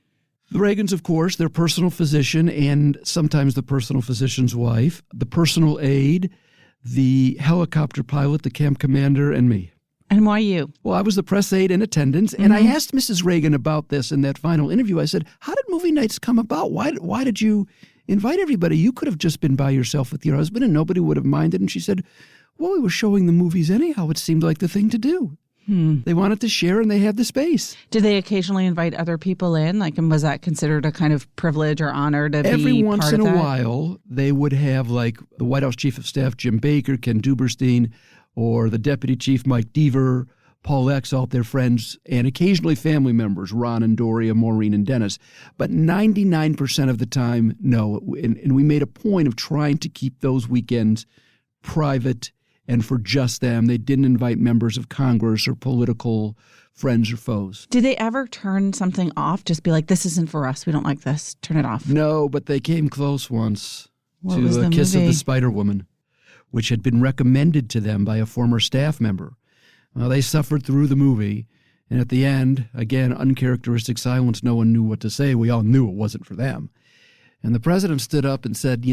The Reagans, of course, their personal physician and sometimes the personal physician's wife, the personal aide, the helicopter pilot, the camp commander, and me. And why you? Well, I was the press aide in attendance, and I asked Mrs. Reagan about this in that final interview. I said, how did movie nights come about? Why did you invite everybody? You could have just been by yourself with your husband, and nobody would have minded. And she said, well, we were showing the movies anyhow. It seemed like the thing to do. They wanted to share, and they had the space. Did they occasionally invite other people in? And was that considered a kind of privilege or honor to be part of that? Every once in a while, they would have like the White House Chief of Staff, Jim Baker, Ken Duberstein, or the Deputy Chief, Mike Deaver, Paul Exalt, their friends, and occasionally family members, Ron and Doria, Maureen and Dennis. But 99% of the time, no. And we made a point of trying to keep those weekends private and for just them. They didn't invite members of Congress or political friends or foes. Did they ever turn something off? Just be like, this isn't for us. We don't like this. Turn it off. No, but they came close once What to was A the Kiss movie? of the Spider Woman, which had been recommended to them by a former staff member. Well, they suffered through the movie, and at the end, again, uncharacteristic silence. No one knew what to say. We all knew it wasn't for them. And the president stood up and said,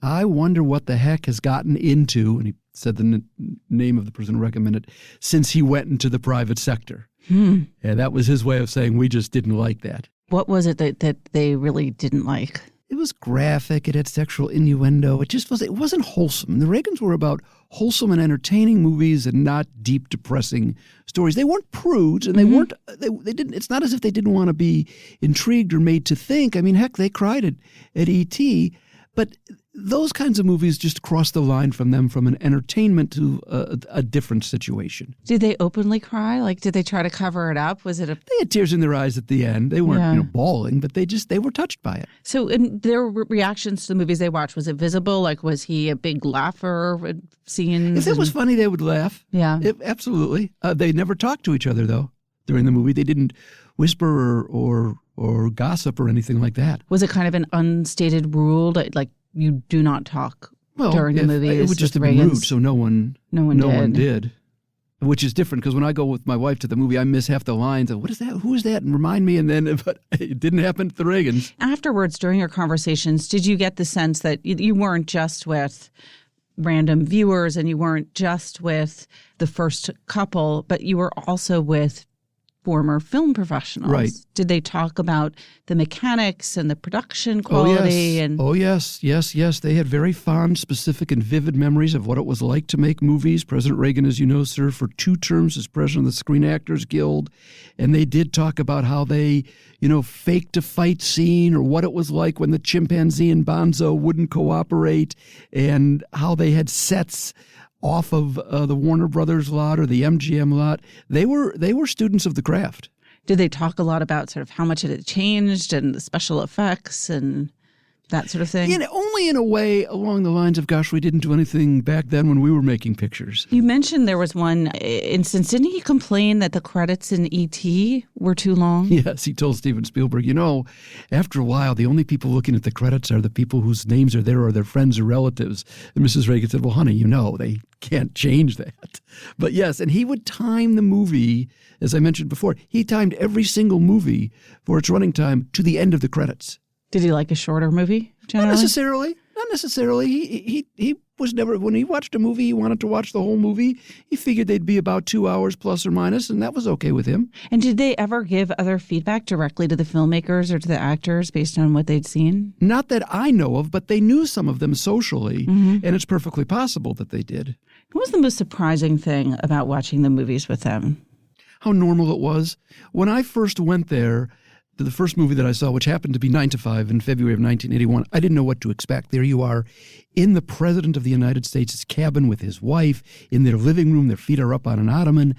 I wonder what the heck has gotten into, and he said the name of the person recommended, since he went into the private sector. And that was his way of saying we just didn't like that. What was it that they really didn't like? It was graphic. It had sexual innuendo. It wasn't wholesome. The Reagans were about wholesome and entertaining movies and not deep, depressing stories. They weren't prudes, and they didn't. It's not as if they didn't want to be intrigued or made to think. I mean, heck, they cried at E.T., but those kinds of movies just crossed the line from them from an entertainment to a different situation. Did they openly cry? Did they try to cover it up? Was it a... They had tears in their eyes at the end. They weren't, bawling, but they were touched by it. So in their reactions to the movies they watched, was it visible? Was he a big laugher at scenes? If it was funny, they would laugh. Yeah. Absolutely. They never talked to each other, though, during the movie. They didn't whisper or gossip or anything like that. Was it kind of an unstated rule that, you do not talk during the movie? It would just have been rude, so no one did. Which is different, because when I go with my wife to the movie, I miss half the lines of, what is that? Who is that? And remind me. But it didn't happen to the Reagans. Afterwards, during your conversations, did you get the sense that you weren't just with random viewers and you weren't just with the first couple, but you were also with former film professionals? Right. Did they talk about the mechanics and the production quality? Yes. They had very fond, specific, and vivid memories of what it was like to make movies. President Reagan, as you know, served for 2 terms as president of the Screen Actors Guild. And they did talk about how they, faked a fight scene, or what it was like when the chimpanzee and Bonzo wouldn't cooperate, and how they had sets off of the Warner Brothers lot or the MGM lot. They were students of the craft. Did they talk a lot about sort of how much it had changed and the special effects and that sort of thing? Only in a way along the lines of, gosh, we didn't do anything back then when we were making pictures. You mentioned there was one instance. Didn't he complain that the credits in E.T. were too long? Yes, he told Steven Spielberg, after a while, the only people looking at the credits are the people whose names are there or their friends or relatives. And Mrs. Reagan said, well, honey, they can't change that. But yes, and he would time the movie, as I mentioned before, he timed every single movie for its running time to the end of the credits. Did he like a shorter movie, generally? Not necessarily. He was never, when he watched a movie, he wanted to watch the whole movie. He figured they'd be about 2 hours plus or minus, and that was okay with him. And did they ever give other feedback directly to the filmmakers or to the actors based on what they'd seen? Not that I know of, but they knew some of them socially, and it's perfectly possible that they did. What was the most surprising thing about watching the movies with them? How normal it was. When I first went there, the first movie that I saw, which happened to be 9 to 5 in February of 1981, I didn't know what to expect. There you are in the President of the United States' cabin with his wife, in their living room. Their feet are up on an ottoman.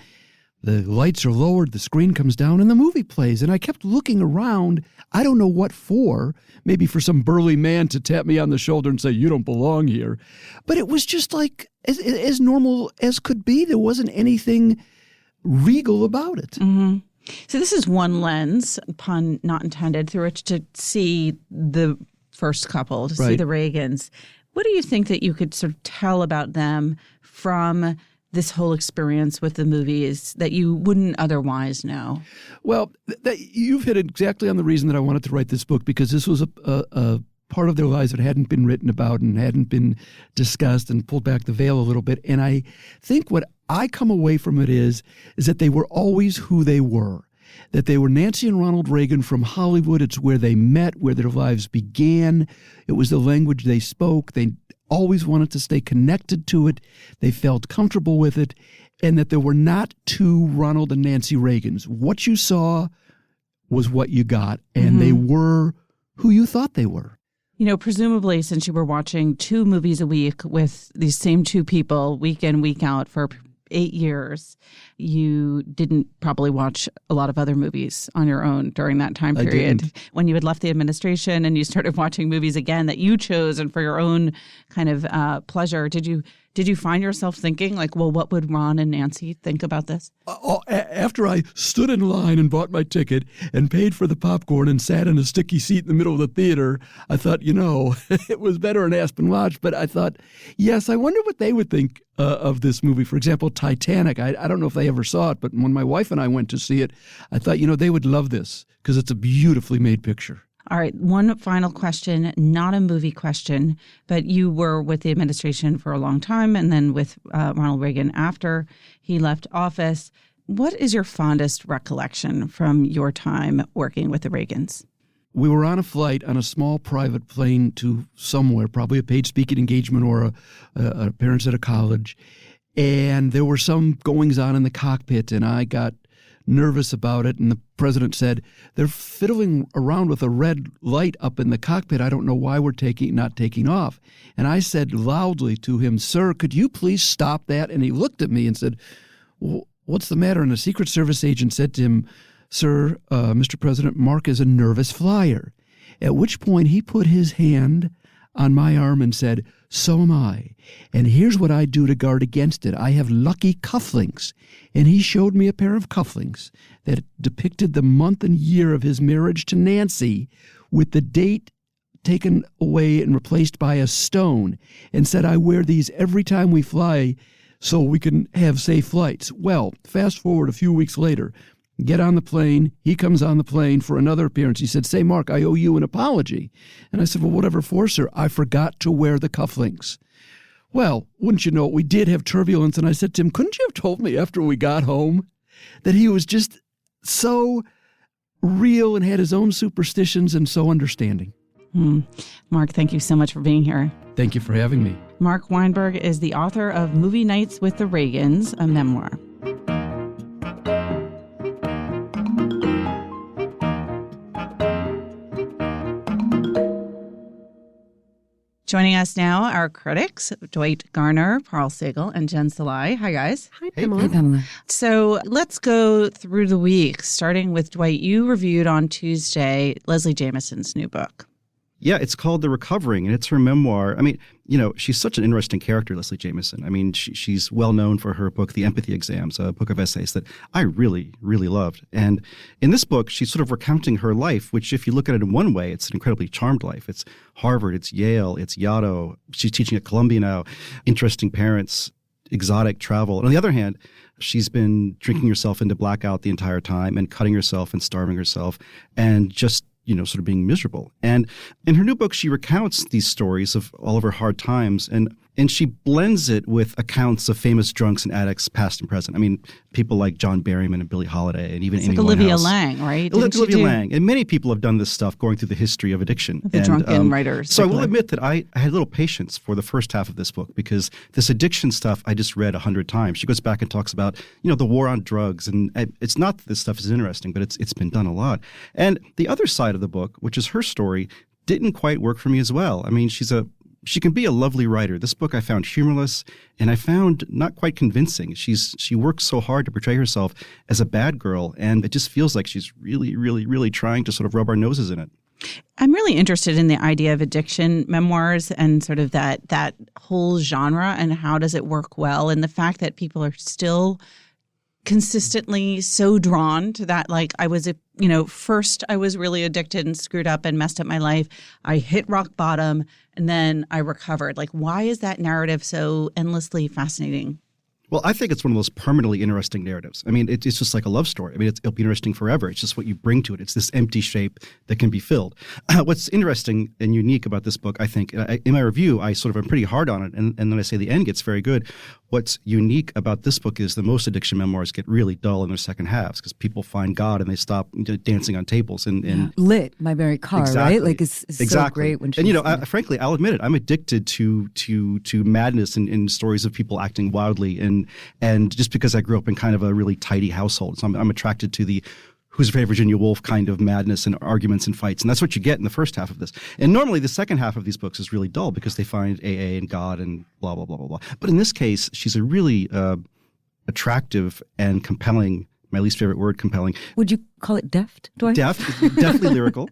the lights are lowered, the screen comes down, and the movie plays. And I kept looking around. I don't know what for. Maybe for some burly man to tap me on the shoulder and say, "You don't belong here." But it was just like as normal as could be. There wasn't anything regal about it. Mm-hmm. So this is one lens, pun not intended, through which to see the first couple, to see the Reagans. What do you think that you could sort of tell about them from this whole experience with the movies that you wouldn't otherwise know? Well, you've hit exactly on the reason that I wanted to write this book, because this was a part of their lives that hadn't been written about and hadn't been discussed, and pulled back the veil a little bit. And I think what I come away from it is that they were always who they were, that they were Nancy and Ronald Reagan from Hollywood. It's where they met, where their lives began. It was the language they spoke. They always wanted to stay connected to it. They felt comfortable with it, and that there were not two Ronald and Nancy Reagans. What you saw was what you got, and they were who you thought they were. You know, presumably, since you were watching 2 movies a week with these same 2 people week in, week out for 8 years, you didn't probably watch a lot of other movies on your own during that time period. I didn't. When you had left the administration and you started watching movies again that you chose and for your own kind of pleasure, did you find yourself thinking like, well, what would Ron and Nancy think about this? After I stood in line and bought my ticket and paid for the popcorn and sat in a sticky seat in the middle of the theater, I thought, it was better in Aspen Lodge. But I thought, yes, I wonder what they would think of this movie. For example, Titanic. I don't know if they ever saw it, but when my wife and I went to see it, I thought, they would love this because it's a beautifully made picture. All right, one final question, not a movie question, but you were with the administration for a long time and then with Ronald Reagan after he left office. What is your fondest recollection from your time working with the Reagans? We were on a flight on a small private plane to somewhere, probably a paid speaking engagement or a appearance at a college, and there were some goings-on in the cockpit, and I got nervous about it, and the president said, "They're fiddling around with a red light up in the cockpit. I don't know why we're not taking off." And I said loudly to him, "Sir, could you please stop that?" And he looked at me and said, "Well, what's the matter?" And a Secret Service agent said to him, "Sir, Mr. President, Mark is a nervous flyer." At which point he put his hand on my arm and said, "So am I. And here's what I do to guard against it. I have lucky cufflinks." And he showed me a pair of cufflinks that depicted the month and year of his marriage to Nancy with the date taken away and replaced by a stone, and said, "I wear these every time we fly so we can have safe flights." Well, fast forward a few weeks later, get on the plane. He comes on the plane for another appearance. He said, "Say, Mark, I owe you an apology." And I said, "Well, whatever for, sir. I forgot to wear the cufflinks." Well, wouldn't you know it, we did have turbulence. And I said to him, "Couldn't you have told me after we got home?" That he was just so real and had his own superstitions and so understanding. Mark, thank you so much for being here. Thank you for having me. Mark Weinberg is the author of Movie Nights with the Reagans, a memoir. Joining us now, our critics, Dwight Garner, Paul Sagal, and Jen Salai. Hi, guys. Hi, Pamela. Hey, Pamela. So let's go through the week, starting with Dwight. You reviewed on Tuesday Leslie Jamison's new book. Yeah, it's called The Recovering, and it's her memoir. I mean, she's such an interesting character, Leslie Jamison. I mean, she's well known for her book, The Empathy Exams, a book of essays that I really, really loved. And in this book, she's sort of recounting her life, which if you look at it in one way, it's an incredibly charmed life. It's Harvard, it's Yale, it's Yaddo. She's teaching at Columbia now, interesting parents, exotic travel. And on the other hand, she's been drinking herself into blackout the entire time and cutting herself and starving herself and just sort of being miserable. And in her new book, she recounts these stories of all of her hard times, and she blends it with accounts of famous drunks and addicts, past and present. I mean, people like John Berryman and Billie Holiday, and even it's Amy like Olivia Winehouse. Lang, right? Olivia Lang. And many people have done this stuff, going through the history of addiction. The drunken writers. So I will admit that I had little patience for the first half of this book, because this addiction stuff I just read 100 times. She goes back and talks about, the war on drugs. And it's not that this stuff is interesting, but it's been done a lot. And the other side of the book, which is her story, didn't quite work for me as well. I mean, she's a she can be a lovely writer. This book I found humorless, and I found not quite convincing. She works so hard to portray herself as a bad girl, and it just feels like she's really, really, really trying to sort of rub our noses in it. I'm really interested in the idea of addiction memoirs and sort of that whole genre and how does it work well, and the fact that people are still consistently so drawn to that. Like I was, first I was really addicted and screwed up and messed up my life. I hit rock bottom and then I recovered. Like, why is that narrative so endlessly fascinating? Well, I think it's one of those permanently interesting narratives. I mean, it's just like a love story. I mean, it'll be interesting forever. It's just what you bring to it. It's this empty shape that can be filled. What's interesting and unique about this book, I think, in my review, I sort of am pretty hard on it, and then I say the end gets very good. What's unique about this book is the most addiction memoirs get really dull in their second halves because people find God and they stop dancing on tables. And Lit by Mary Carr, exactly, right? Like it's exactly. so great when she's... And frankly, I'll admit it. I'm addicted to madness in stories of people acting wildly, and just because I grew up in kind of a really tidy household, so I'm attracted to the Who's Afraid of Virginia Woolf kind of madness and arguments and fights. And that's what you get in the first half of this. And normally the second half of these books is really dull because they find AA and God and blah, blah, blah, blah, blah. But in this case, she's a really attractive and compelling, my least favorite word, compelling. Would you call it deft, Dwight? Definitely lyrical.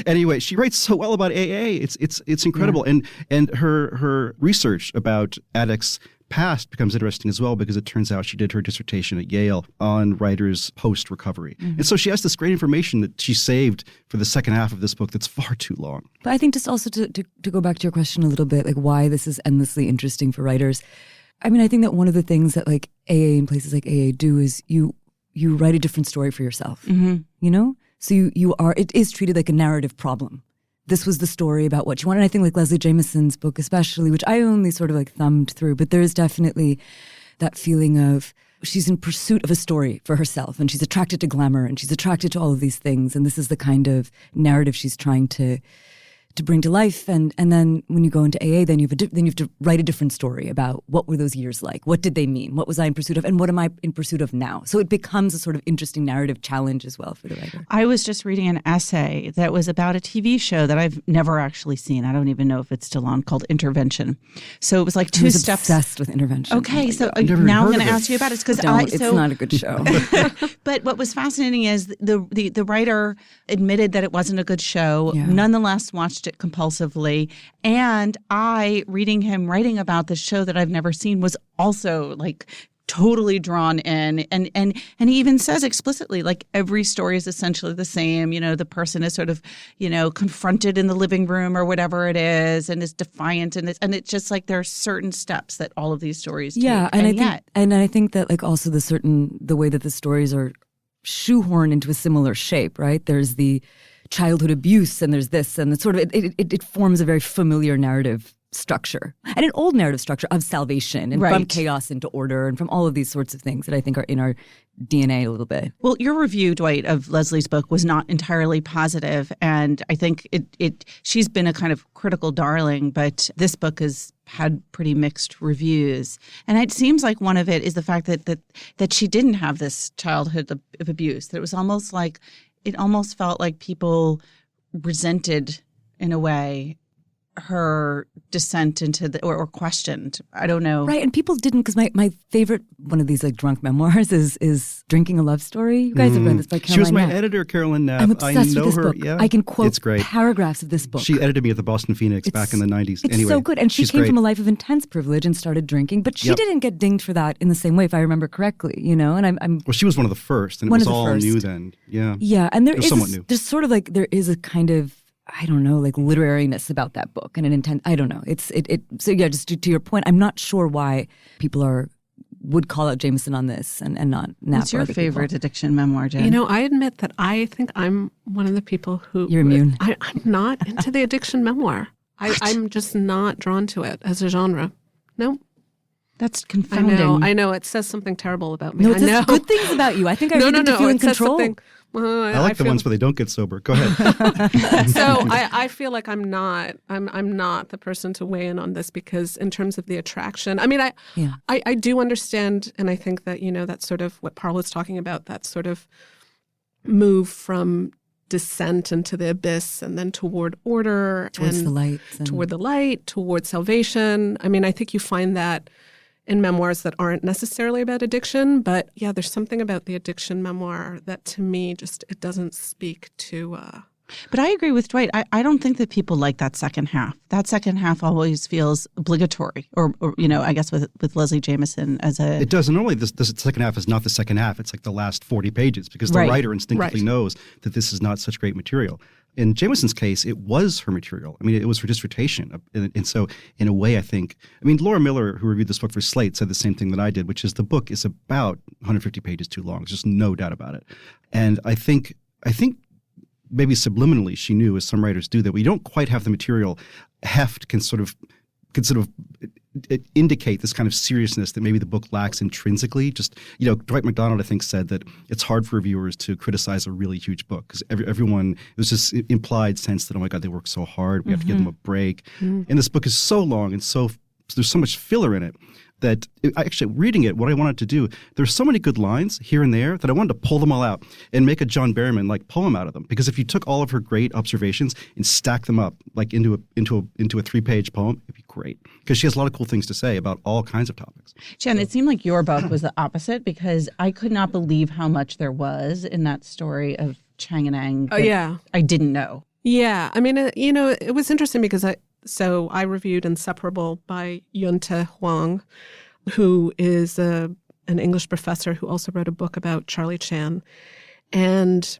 Anyway, she writes so well about AA. It's incredible. Yeah. And her research about addicts' past becomes interesting as well because it turns out she did her dissertation at Yale on writers post-recovery. Mm-hmm. And so she has this great information that she saved for the second half of this book that's far too long. But I think just also to go back to your question a little bit, like why this is endlessly interesting for writers. I mean, I think that one of the things that like AA and places like AA do is you write a different story for yourself, So it is treated like a narrative problem. This was the story about what you want. And I think like Leslie Jamison's book especially, which I only sort of like thumbed through, but there is definitely that feeling of she's in pursuit of a story for herself and she's attracted to glamour and she's attracted to all of these things. And this is the kind of narrative she's trying to bring to life. And then when you go into AA, then you have to write a different story about what were those years like? What did they mean? What was I in pursuit of? And what am I in pursuit of now? So it becomes a sort of interesting narrative challenge as well for the writer. I was just reading an essay that was about a TV show that I've never actually seen. I don't even know if it's still on, called Intervention. So it was like two steps. Obsessed with Intervention. Okay, so now I'm going to ask you about it. Because it's not a good show. But what was fascinating is the writer admitted that it wasn't a good show, nonetheless watched it compulsively. And I, reading him writing about this show that I've never seen, was also like totally drawn in. And he even says explicitly, like, every story is essentially the same. The person is sort of, confronted in the living room or whatever it is and is defiant. And it's just like there are certain steps that all of these stories take. Yeah. And I think that like also the way that the stories are shoehorned into a similar shape, right? There's the childhood abuse and there's this and it's sort of it forms a very familiar narrative structure and an old narrative structure of salvation and from chaos into order and from all of these sorts of things that I think are in our DNA a little bit. Well, your review, Dwight, of Leslie's book was not entirely positive, and I think she's been a kind of critical darling, but this book has had pretty mixed reviews. And it seems like one of it is the fact that she didn't have this childhood of abuse, that it was almost like it almost felt like people resented, in a way, her descent into or questioned. I don't know. Right, and people didn't, because my favorite one of these like drunk memoirs is Drinking a Love Story. You guys have read this by Caroline Knapp. She was my editor, Caroline Knapp. I'm obsessed with this book. Yeah. I can quote paragraphs of this book. She edited me at the Boston Phoenix back in the 90s. It's so good. And she came from a life of intense privilege and started drinking, but she didn't get dinged for that in the same way, if I remember correctly, And I'm well, she was one of the first, and it was all new then. Yeah. Yeah, and there's sort of like, there is a kind of, I don't know, like literariness about that book and an intent. I don't know. So yeah, just to your point, I'm not sure why people would call out Jameson on this and not Knapp. What's your favorite addiction memoir, Jen? I admit that I think I'm one of the people who... You're immune. I'm not into the addiction memoir. I'm just not drawn to it as a genre. No. That's confounding. I know. It says something terrible about me. No, it says good things about you. I think I read it to feel in control. I like the ones where they don't get sober. Go ahead. So I feel like I'm not the person to weigh in on this, because in terms of the attraction, I mean, I do understand, and I think that, that's sort of what Parl was talking about, that sort of move from descent into the abyss and then toward order. Towards the light. Toward the light, toward salvation. I mean, I think you find that in memoirs that aren't necessarily about addiction. But yeah, there's something about the addiction memoir that to me just, it doesn't speak to... But I agree with Dwight. I don't think that people like that second half. That second half always feels obligatory, or I guess with Leslie Jamison as a... It does. And normally the second half is not the second half. It's like the last 40 pages because the writer instinctively knows that this is not such great material. In Jamison's case, it was her material. I mean, it was her dissertation. And so in a way, I think, Laura Miller, who reviewed this book for Slate, said the same thing that I did, which is the book is about 150 pages too long. There's just no doubt about it. And I think maybe subliminally she knew, as some writers do, that we don't quite have the material heft can sort of indicate this kind of seriousness that maybe the book lacks intrinsically. Just, Dwight MacDonald, I think, said that it's hard for reviewers to criticize a really huge book because everyone, it was this implied sense that, oh my God, they work so hard. We have to give them a break. And this book is so long and there's so much filler in it that actually reading it, what I wanted to do, there's so many good lines here and there that I wanted to pull them all out and make a John Berryman-like poem out of them. Because if you took all of her great observations and stacked them up like into a 3-page poem, it'd be great. Because she has a lot of cool things to say about all kinds of topics. Jen, it seemed like your book was the opposite because I could not believe how much there was in that story of Chang and Eng. Oh, yeah. I didn't know. Yeah. I mean, it was interesting because I reviewed Inseparable by Yun-Te Huang, who is an English professor who also wrote a book about Charlie Chan. And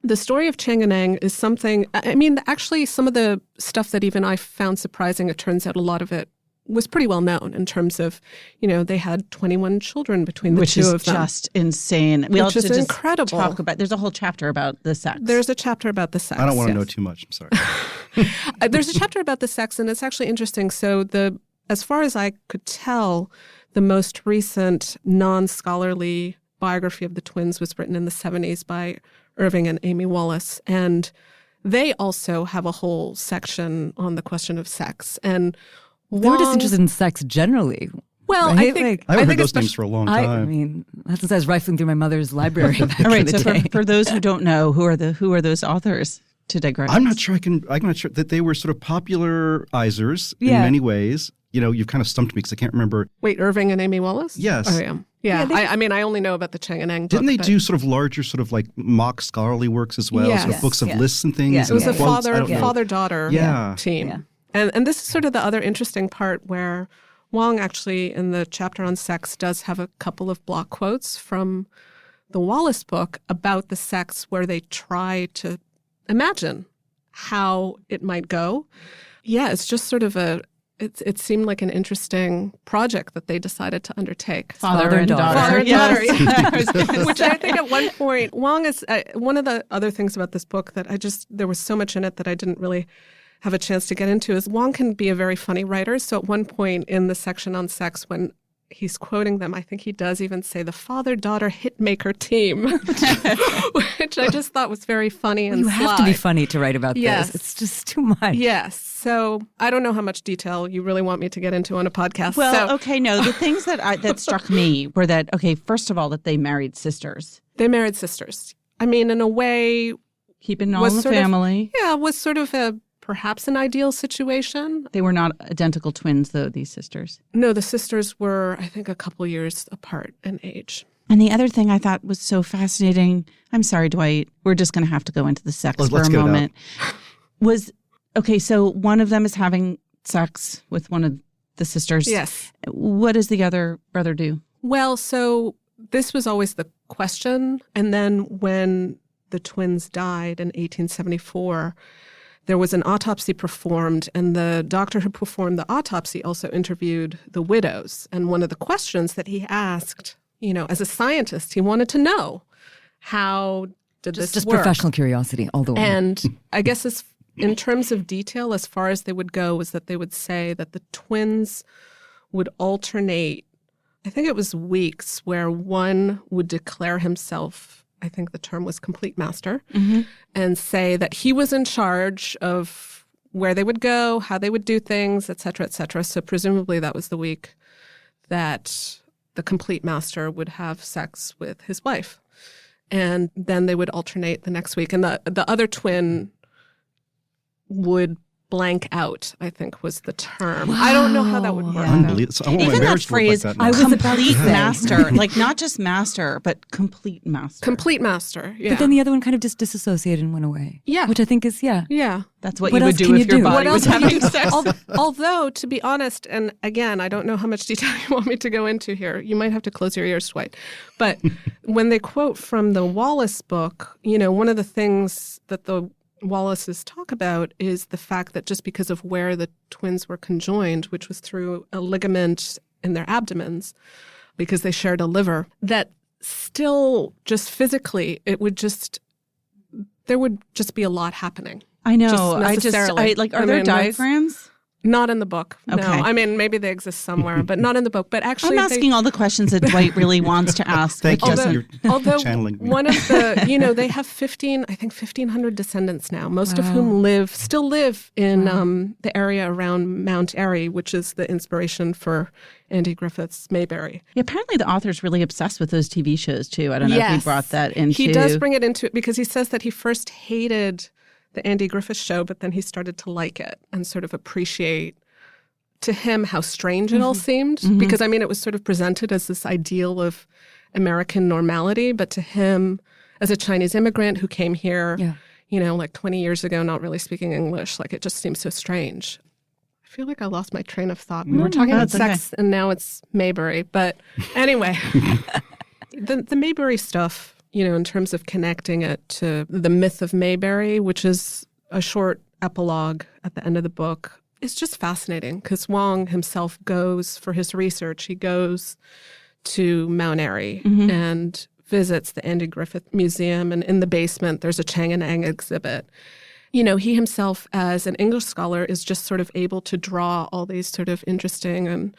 the story of Chang and Eng is something, actually some of the stuff that even I found surprising, it turns out a lot of it was pretty well known in terms of, they had 21 children between the two of them. Which is just insane. Which is incredible. Talk about, there's a whole chapter about the sex. There's a chapter about the sex. I don't want to know too much. I'm sorry. There's a chapter about the sex, and it's actually interesting. So as far as I could tell, the most recent non-scholarly biography of the twins was written in the 70s by Irving and Amy Wallace. And they also have a whole section on the question of sex. And they were just interested in sex generally. Well, right? I haven't heard those names for a long time. That's since I was rifling through my mother's library back All right, in the so day. For those who don't know, who are those authors? To digress, I'm not sure that they were sort of popularizers in many ways. You've kind of stumped me because I can't remember. Wait, Irving and Amy Wallace? Yes. Oh, yeah. Yeah, I only know about the Chang and Eng book. Didn't they do sort of larger sort of like mock scholarly works as well? Sort of books of lists and things? It was a quotes? father-daughter team. Yeah. And this is sort of the other interesting part where Wang actually, in the chapter on sex, does have a couple of block quotes from the Wallace book about the sex where they try to imagine how it might go. Yeah, it's just sort of it seemed like an interesting project that they decided to undertake. Father and daughter. Father and daughter, Yes. Which I think at one point, Wang is, one of the other things about this book that there was so much in it that I didn't really have a chance to get into is Wang can be a very funny writer. So at one point in the section on sex, when he's quoting them, I think he does even say the father-daughter hitmaker team, which I just thought was very funny and You have to be funny to write about Yes. this. It's just too much. Yes. So I don't know how much detail you really want me to get into on a podcast. Well, okay, no. The things that struck me were that, okay, first of all, that they married sisters. They married sisters. I mean, in a way, keeping it all in the family. Was sort of perhaps an ideal situation. They were not identical twins, though, these sisters. No, the sisters were, I think, a couple years apart in age. And the other thing I thought was so fascinating, I'm sorry, Dwight, we're just going to have to go into the sex for a moment, was, okay, so one of them is having sex with one of the sisters. Yes. What does the other brother do? Well, so this was always the question. And then when the twins died in 1874, there was an autopsy performed, and the doctor who performed the autopsy also interviewed the widows. And one of the questions that he asked, as a scientist, he wanted to know, how did this just work? Professional curiosity all the way. And I guess in terms of detail, as far as they would go, was that they would say that the twins would alternate, I think it was weeks, where one would declare himself, I think the term was complete master, and say that he was in charge of where they would go, how they would do things, et cetera, et cetera. So presumably that was the week that the complete master would have sex with his wife. And then they would alternate the next week. And the other twin would blank out, I think was the term. Wow. I don't know how that would work. Unbelievable. So I want my Even that marriage to look like phrase, that now. I was complete master, like not just master, but complete master. Complete master, yeah. But then the other one kind of just disassociated and went away. Yeah. Which I think is, Yeah. That's what What you would else do can if you your do? body What was else having sex. Although, to be honest, and again, I don't know how much detail you want me to go into here. You might have to close your ears, Dwight. But when they quote from the Wallace book, one of the things that the Wallace's talk about is the fact that just because of where the twins were conjoined, which was through a ligament in their abdomens, because they shared a liver, that still just physically, there would just be a lot happening. I know. Are there mean, diagrams? Not in the book. Okay. No. I mean, maybe they exist somewhere, but not in the book. But actually, I'm asking all the questions that Dwight really wants to ask. Thank you. Although Channeling me. one of the, they have 1,500 descendants now, most of whom still live in the area around Mount Airy, which is the inspiration for Andy Griffith's Mayberry. Yeah, apparently the author's really obsessed with those TV shows too. I don't know if he brought that into. He does bring it into it because he says that he first hated the Andy Griffith show, but then he started to like it and sort of appreciate to him how strange it all seemed. Because, I mean, it was sort of presented as this ideal of American normality, but to him, as a Chinese immigrant who came here, 20 years ago, not really speaking English, like it just seems so strange. I feel like I lost my train of thought. We were talking about sex and now it's Mayberry. But anyway, the Mayberry stuff, in terms of connecting it to the myth of Mayberry, which is a short epilogue at the end of the book, is just fascinating because Wong himself goes for his research. He goes to Mount Airy and visits the Andy Griffith Museum, and in the basement there's a Chang and Eng exhibit. He himself, as an English scholar, is just sort of able to draw all these sort of interesting and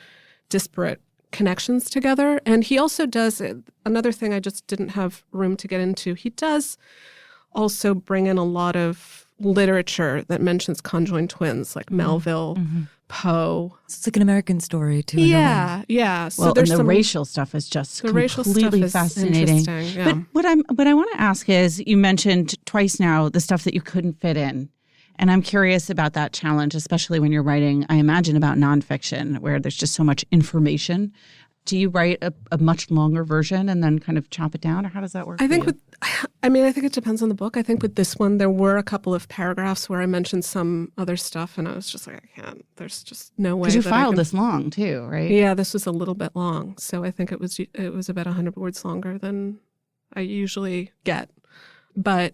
disparate connections together. And he also does another thing I just didn't have room to get into. He does also bring in a lot of literature that mentions conjoined twins, like Melville, Poe. So it's like an American story too. Yeah. So there's the racial stuff is just completely fascinating. Yeah. But what I want to ask is, you mentioned twice now the stuff that you couldn't fit in. And I'm curious about that challenge, especially when you're writing, I imagine, about nonfiction, where there's just so much information. Do you write a much longer version and then kind of chop it down, or how does that work? I think it depends on the book. I think with this one, there were a couple of paragraphs where I mentioned some other stuff, and I was just like, I can't. There's just no way. Because you filed this long too, right? Yeah, this was a little bit long, so I think it was about 100 words longer than I usually get, but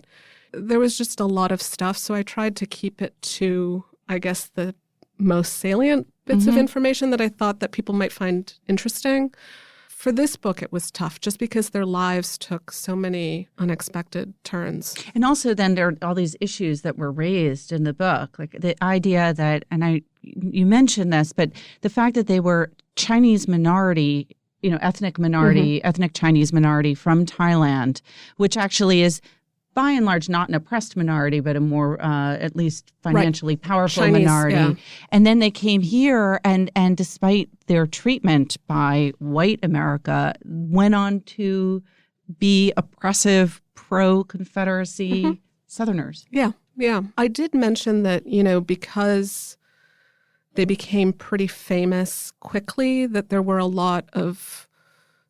there was just a lot of stuff, so I tried to keep it to, I guess, the most salient bits of information that I thought that people might find interesting. For this book, it was tough just because their lives took so many unexpected turns. And also then there are all these issues that were raised in the book, like the idea that, and you mentioned this, but the fact that they were Chinese minority, ethnic minority, ethnic Chinese minority from Thailand, which actually is by and large not an oppressed minority, but a more at least financially powerful Chinese, minority. yeah. And then they came here and despite their treatment by white America, went on to be oppressive pro-Confederacy Southerners. Yeah. I did mention that, because they became pretty famous quickly, that there were a lot of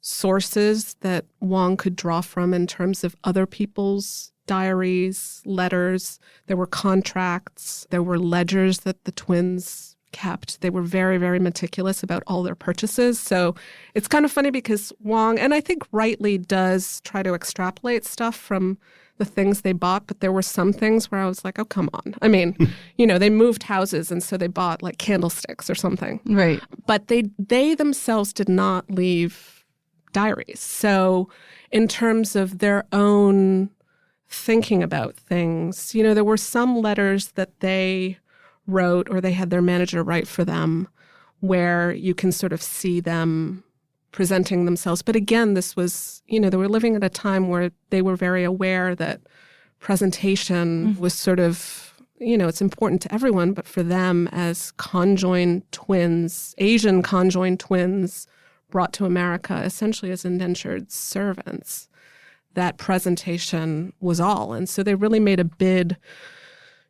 sources that Wong could draw from in terms of other people's diaries, letters. There were contracts. There were ledgers that the twins kept. They were very, very meticulous about all their purchases. So it's kind of funny because Wong, and I think rightly, does try to extrapolate stuff from the things they bought, but there were some things where I was like, oh, come on. I mean, they moved houses, and so they bought like candlesticks or something. Right. But they themselves did not leave diaries. So in terms of their own thinking about things, there were some letters that they wrote or they had their manager write for them where you can sort of see them presenting themselves. But again, this was, they were living at a time where they were very aware that presentation was sort of, it's important to everyone, but for them as conjoined twins, Asian conjoined twins brought to America essentially as indentured servants, that presentation was all. And so they really made a bid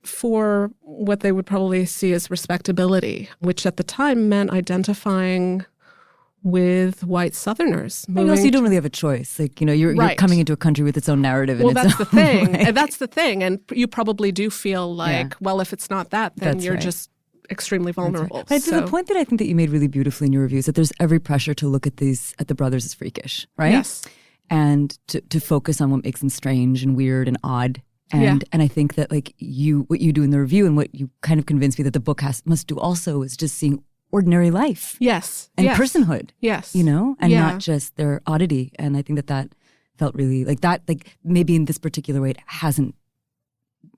for what they would probably see as respectability, which at the time meant identifying with white Southerners. And also, you don't really have a choice. Like, you're coming into a country with its own narrative. Well, and that's the thing. Like, That's the thing. And you probably do feel like, well, if it's not that, then That's you're right. just extremely vulnerable. Right. But the point that I think that you made really beautifully in your reviews, that there's every pressure to look at the brothers as freakish, right? Yes. And to focus on what makes them strange and weird and odd. And I think that what you do in the review and what you kind of convinced me that the book must do also is just seeing ordinary life. Yes. And personhood. Yes. And not just their oddity. And I think that felt really like that, like maybe in this particular way it hasn't.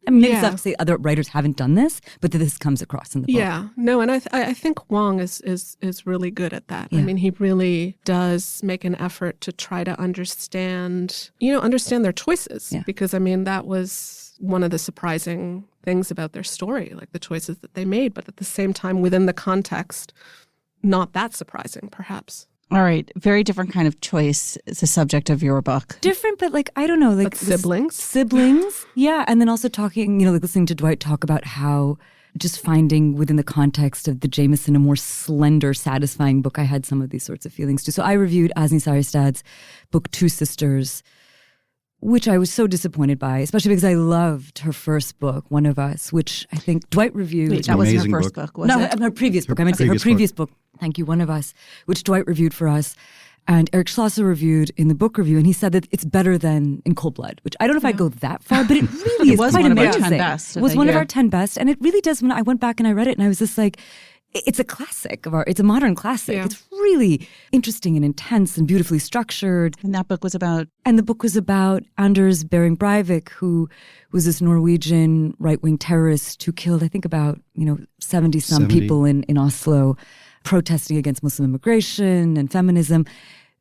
I mean, maybe it's not to say other writers haven't done this, but that this comes across in the book. Yeah. No, and I think Wong is really good at that. Yeah. I mean, he really does make an effort to try to understand their choices. Yeah. Because, I mean, that was one of the surprising things about their story, like the choices that they made, but at the same time, within the context, not that surprising, perhaps. All right. Very different kind of choice is the subject of your book. Different, but like, I don't know, like siblings. Siblings. Yeah. And then also talking, like listening to Dwight talk about how just finding within the context of the Jameson a more slender, satisfying book. I had some of these sorts of feelings too. So I reviewed Asni Saristad's book, Two Sisters, which I was so disappointed by, especially because I loved her first book, One of Us, which I think Dwight reviewed. Wait, that wasn't her first book, was it? Her previous book. I meant to say her previous book. Thank you, One of Us, which Dwight reviewed for us. And Eric Schlosser reviewed in the book review, and he said that it's better than In Cold Blood, which I don't know if I'd go that far, but it really is quite amazing. It was one of our 10 best. And it really does, when I went back and I read it, and I was just like, it's a classic it's a modern classic. Yeah. It's really interesting and intense and beautifully structured. And that book was about? And the book was about Anders Behring Breivik, who was this Norwegian right-wing terrorist who killed, I think, about 70-some people in Oslo, protesting against Muslim immigration and feminism.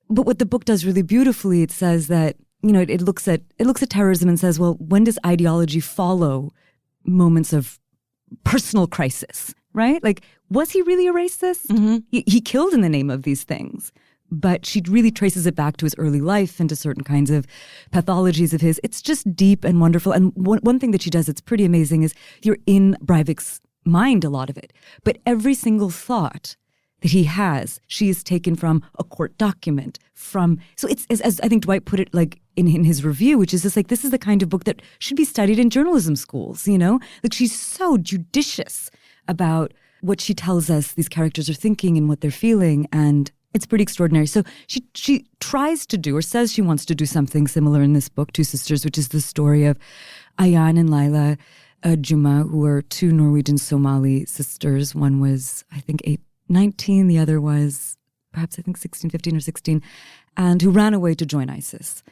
But what the book does really beautifully, it says that, it looks at terrorism and says, well, when does ideology follow moments of personal crisis, right? Like, was he really a racist? Mm-hmm. He killed in the name of these things. But she really traces it back to his early life and to certain kinds of pathologies of his. It's just deep and wonderful. And one thing that she does that's pretty amazing is you're in Breivik's mind, a lot of it. But every single thought that he has, she is taken from a court document, so it's, as I think Dwight put it, like in his review, which is just like, this is the kind of book that should be studied in journalism schools, Like, she's so judicious about what she tells us these characters are thinking and what they're feeling, and it's pretty extraordinary. So she tries to do, or says she wants to do something similar in this book, Two Sisters, which is the story of Ayan and Laila Juma, who are two Norwegian Somali sisters. One was, I think, 19, the other was perhaps, I think, 16, 15 or 16, and who ran away to join ISIS.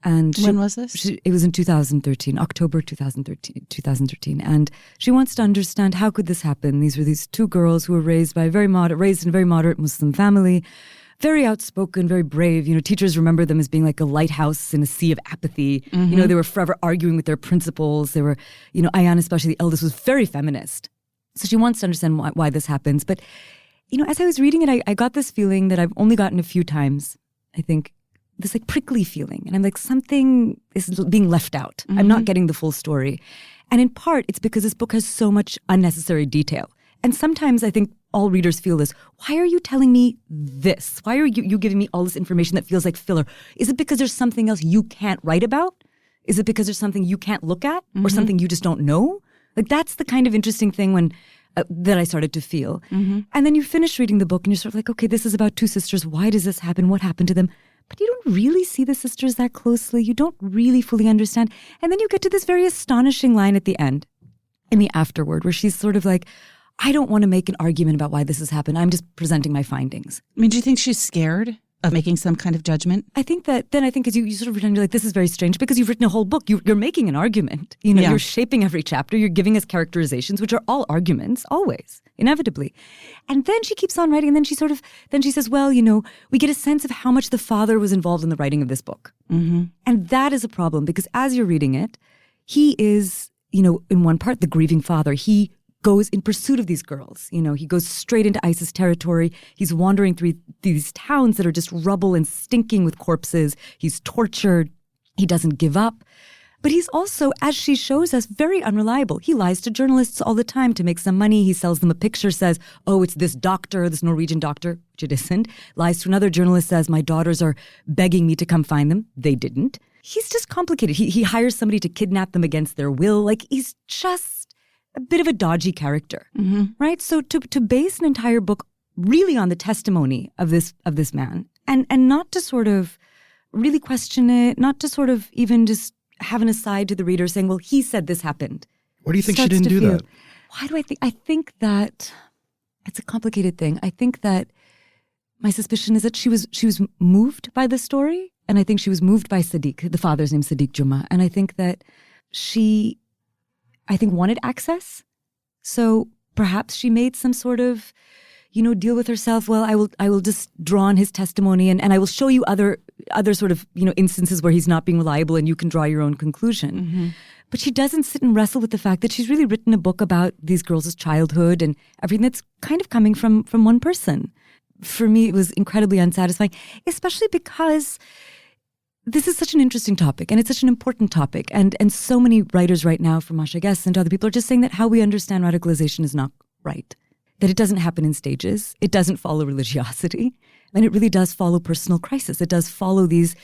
And when was this? It was in 2013, October 2013. And she wants to understand, how could this happen? These were these two girls who were raised in a very moderate Muslim family, very outspoken, very brave. Teachers remember them as being like a lighthouse in a sea of apathy. Mm-hmm. They were forever arguing with their principals. They were, Ayan, especially the eldest, was very feminist. So she wants to understand why this happens. But as I was reading it, I got this feeling that I've only gotten a few times, I think, this like prickly feeling. And I'm like, something is being left out. Mm-hmm. I'm not getting the full story. And in part, it's because this book has so much unnecessary detail. And sometimes I think all readers feel this. Why are you telling me this? Why are you giving me all this information that feels like filler? Is it because there's something else you can't write about? Is it because there's something you can't look at? Mm-hmm. Or something you just don't know? Like, that's the kind of interesting thing when that I started to feel. Mm-hmm. And then you finish reading the book and you're sort of like, okay, this is about two sisters. Why does this happen? What happened to them? But you don't really see the sisters that closely. You don't really fully understand. And then you get to this very astonishing line at the end, in the afterword, where she's sort of like, I don't want to make an argument about why this has happened. I'm just presenting my findings. I mean, do you think she's scared of making some kind of judgment? I think as you sort of return, you're like, this is very strange, because you've written a whole book. You're making an argument. You're shaping every chapter. You're giving us characterizations, which are all arguments, always, inevitably. And then she keeps on writing, and then she says, well, we get a sense of how much the father was involved in the writing of this book. Mm-hmm. And that is a problem, because as you're reading it, he is, in one part, the grieving father. He goes in pursuit of these girls. He goes straight into ISIS territory. He's wandering through these towns that are just rubble and stinking with corpses. He's tortured. He doesn't give up. But he's also, as she shows us, very unreliable. He lies to journalists all the time to make some money. He sells them a picture, says, oh, it's this doctor, this Norwegian doctor, which it isn't. Lies to another journalist, says, my daughters are begging me to come find them. They didn't. He's just complicated. He hires somebody to kidnap them against their will. Like, he's just a bit of a dodgy character, right? So to base an entire book really on the testimony of this man and not to sort of really question it, not to sort of even just have an aside to the reader saying, well, he said this happened. Why do you think she didn't do that? Why do I think? I think that it's a complicated thing. I think that my suspicion is that she was moved by the story. And I think she was moved by Sadiq, the father's name, Sadiq Juma. And I think that she, wanted access. So perhaps she made some sort of, deal with herself. Well, I will just draw on his testimony and I will show you other sort of, instances where he's not being reliable and you can draw your own conclusion. But she doesn't sit and wrestle with the fact that she's really written a book about these girls' childhood and everything that's kind of coming from one person. For me, it was incredibly unsatisfying, especially because this is such an interesting topic and it's such an important topic. And so many writers right now, from Masha Guest and other people, are just saying that how we understand radicalization is not right. That it doesn't happen in stages. It doesn't follow religiosity. And it really does follow personal crisis. It does follow these,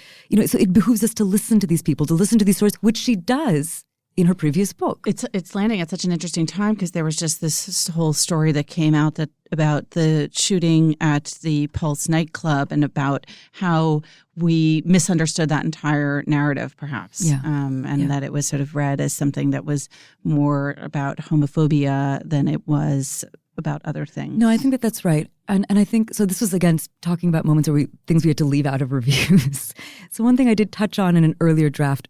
so it behooves us to listen to these people, to listen to these stories, which she does in her previous book. It's landing at such an interesting time because there was just this whole story that came out about the shooting at the Pulse nightclub and about how we misunderstood that entire narrative, perhaps, that it was sort of read as something that was more about homophobia than it was about other things. No, I think that's right. And I think, so this was, again, talking about moments where things we had to leave out of reviews. So one thing I did touch on in an earlier draft,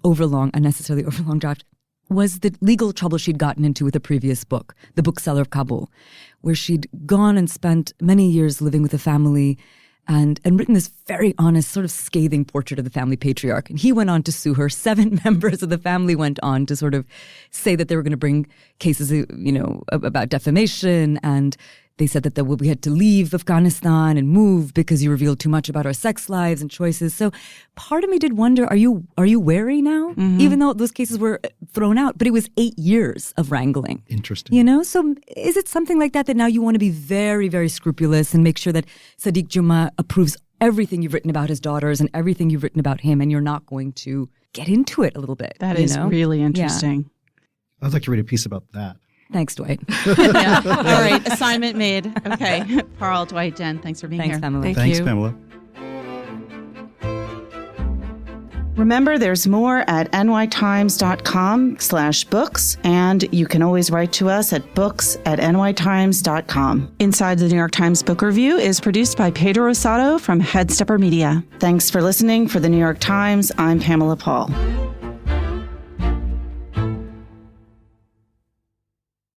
unnecessarily overlong draft, was the legal trouble she'd gotten into with a previous book, The Bookseller of Kabul, where she'd gone and spent many years living with a family and written this very honest, sort of scathing portrait of the family patriarch. And he went on to sue her. 7 members of the family went on to sort of say that they were going to bring cases, about defamation. And they said that we had to leave Afghanistan and move because you revealed too much about our sex lives and choices. So part of me did wonder, are you wary now? Even though those cases were thrown out, but it was 8 years of wrangling. Interesting. So is it something like that now you want to be very, very scrupulous and make sure that Sadiq Juma approves everything you've written about his daughters and everything you've written about him, and you're not going to get into it a little bit? That is really interesting. Yeah. I'd like to read a piece about that. Thanks, Dwight. All right. Assignment made. Okay. Carl, Dwight, Jen, thanks for being here. Pamela. Thanks, Pamela. Remember, there's more at nytimes.com/books, and you can always write to us at books@nytimes.com. Inside the New York Times Book Review is produced by Pedro Rosado from Headstepper Media. Thanks for listening. For the New York Times, I'm Pamela Paul.